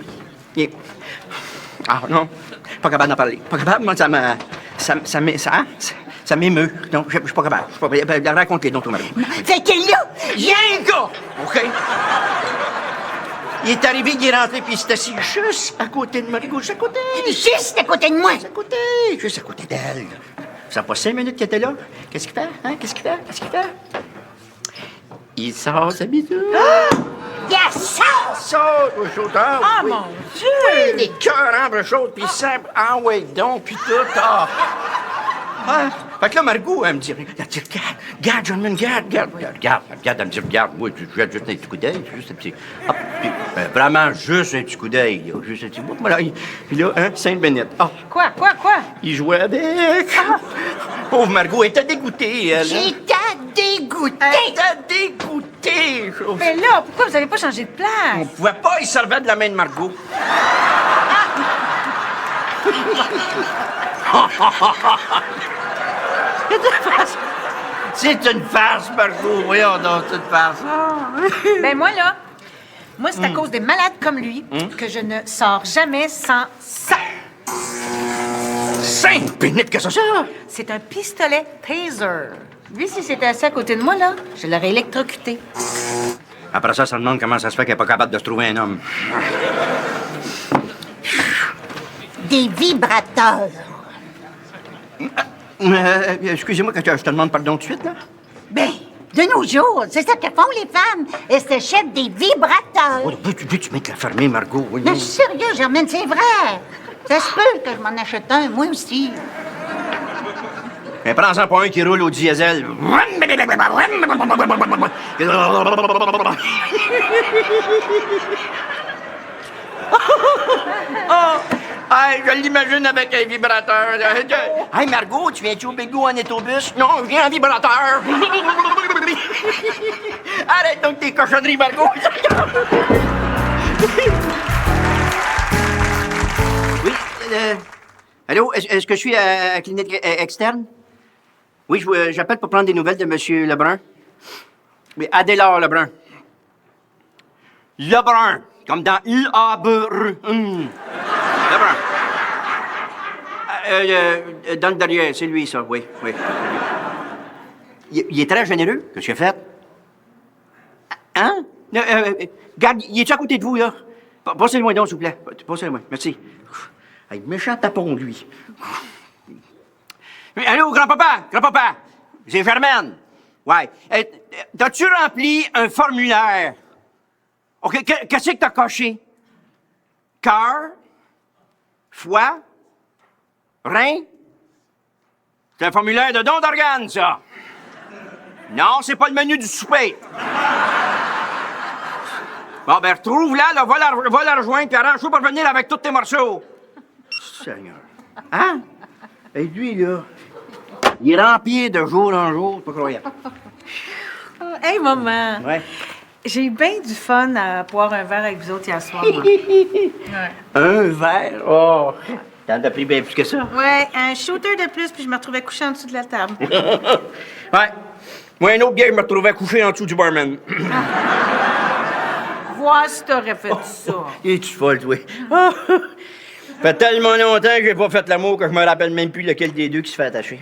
ah, non, pas capable d'en parler. Pas capable, moi, ça m'émeut. Non, je suis pas capable. Raconte-les donc, ton mari. Fait que là, Il y a un gars, OK? Il est arrivé, il est rentré, puis il s'est assis juste à côté de Margot, juste à côté. Juste à côté de moi. Juste à côté d'elle. Ça fait pas 5 minutes qu'il était là. Qu'est-ce qu'il fait? Hein? Qu'est-ce qu'il fait? Il sort sa bidouille. Yes! Saute, Bruchota! Ah, oui. mon Dieu! Oui, des cœurs, hein, Bruchota, puis simple. Ah, oui, donc, puis tout. Ah. Ah. Fait que là, Margot, elle me dit, regarde, John, regarde, elle me dit, regarde, moi, je jette juste un petit coup d'œil, juste un petit... Ah, puis, vraiment, juste un petit coup d'œil, là, juste un petit bout. Voilà, puis là, hein, Sainte-Bénite. Ah. Quoi? Il jouait avec. Pauvre Margot, elle était dégoûtée, elle. J'étais dégoûtée! Elle était dégoûtée! Mais là, pourquoi vous avez pas changé de place? On pouvait pas, il servait de la main de Margot. C'est une farce, Margot. Voyons donc, c'est une farce. Ben moi, là, c'est à cause des malades comme lui que je ne sors jamais sans ça. Sainte-Bénite, qu'est-ce que c'est ça? C'est un pistolet taser. Lui, si c'était assis à côté de moi, là, je l'aurais électrocuté. Après ça demande comment ça se fait qu'elle n'est pas capable de se trouver un homme. Des vibrateurs. Excusez-moi que je te demande pardon tout de suite, là. Ben, de nos jours, c'est ça que font les femmes. Elles s'achètent des vibrateurs. Oh, peux-tu mettre la fermer, Margot? Oui, Mais je suis sérieux, Germaine, c'est vrai. Ça se peut que je m'en achète un, moi aussi. Mais prends-en pas un qui roule au diesel. Hey, je l'imagine avec un vibrateur. Hey, Margot, tu viens-tu au Bégou en autobus? Non, je viens en vibrateur. Arrête donc tes cochonneries, Margot. Oui, allô, est-ce que je suis à la clinique externe? Oui, j'appelle pour prendre des nouvelles de M. Lebrun. Mais Adélard Lebrun. Lebrun, comme dans L-A-B-R. Lebrun. Dans le derrière, c'est lui, ça, oui. Il est très généreux. Qu'est-ce qu'il a fait? Hein? Garde, il est-tu à côté de vous, là? Passez-le-moi donc, s'il vous plaît. Passez-le-moi, merci. Hey, méchant tapon, lui. Allô, grand-papa, c'est Germaine. Ouais. T'as-tu rempli un formulaire? OK, qu'est-ce que t'as coché? Cœur? Foie? Rein? C'est un formulaire de don d'organes, ça. Non, c'est pas le menu du souper. Bon, ben, retrouve-la, là, va la rejoindre, puis arrange-toi pour venir avec tous tes morceaux. Seigneur. Hein? Et lui, là, il est rempli de jour en jour, pas croyable. Hey, maman. Ouais. J'ai eu bien du fun à boire un verre avec vous autres hier soir, moi. Un verre? Oh! T'en as pris bien plus que ça. Ouais, un shooter de plus, puis je me retrouvais couché en dessous de la table. Ouais. Moi, un autre gars, je me retrouvais couché en dessous du barman. Vois si t'aurais fait ça. Es-tu folle, toi? Fait tellement longtemps que j'ai pas fait l'amour que je me rappelle même plus lequel des deux qui se fait attacher.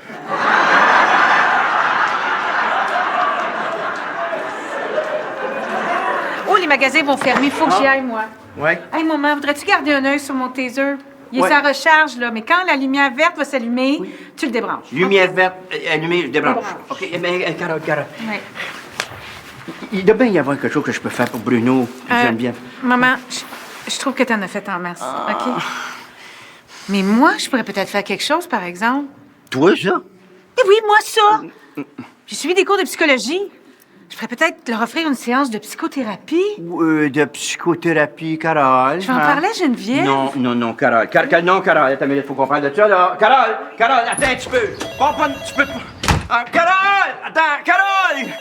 Oh, les magasins vont fermer, faut que j'y aille, moi. Ouais. Hey, maman, voudrais-tu garder un œil sur mon taser? Il est Ouais. sa recharge, là, mais quand la lumière verte va s'allumer, tu le débranches. Lumière verte, allumée, je débranche. OK, mais Carole. Ouais. Il doit bien y avoir quelque chose que je peux faire pour Bruno et Geneviève. Maman, je trouve que t'en as fait en masse, OK? Mais moi, je pourrais peut-être faire quelque chose, par exemple. Toi, ça? Eh oui, moi, ça! J'ai suivi des cours de psychologie. Je pourrais peut-être leur offrir une séance de psychothérapie. De psychothérapie, Carole. Je vais en parler à Geneviève. Non, Carole. Non, Carole, attends, il faut comprendre de ça, là. Carole, attends un petit peu. Comprends, tu peux pas... Carole, attends, Carole!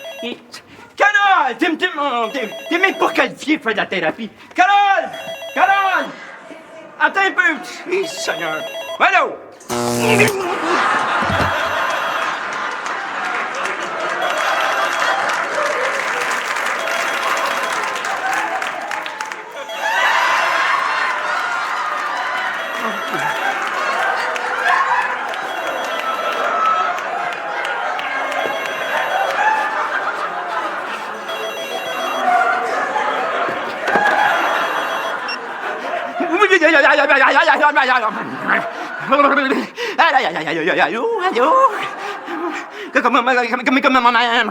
T'es même pas qualifié pour faire de la thérapie. Carole! Attends un peu. Eh, Seigneur. Allô?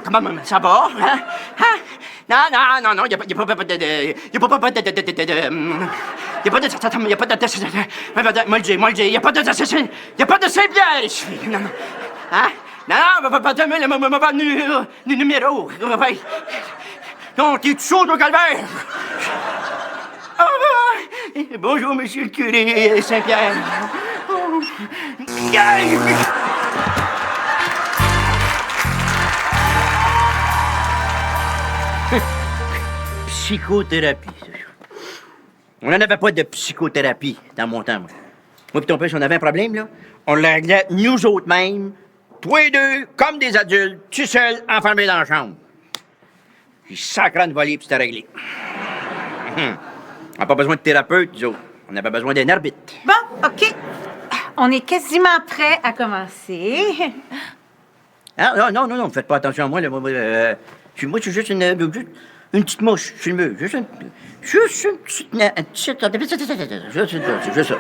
Comment ça va? Hein? Non, il n'y a pas de... Il n'y a pas de... Il n'y a pas de Saint-Pierre ici. Non. Hein? Non, pas de numéro. Non, t'es chaud au calvaire. Bonjour, monsieur le curé Saint-Pierre. Psychothérapie. On n'en avait pas de psychothérapie dans mon temps, moi. Moi pis ton père, si on avait un problème, là, on le réglait nous autres mêmes, toi et deux, comme des adultes, tout seul, enfermés dans la chambre. Puis sacrant de voler, puis c'était réglé. On n'a pas besoin de thérapeute, nous autres. On avait besoin d'un arbitre. Bon, OK. On est quasiment prêt à commencer. Ah, non, faites pas attention à moi, là. Moi, je suis juste une petite mouche sur le mur. Juste une petite... Juste ça.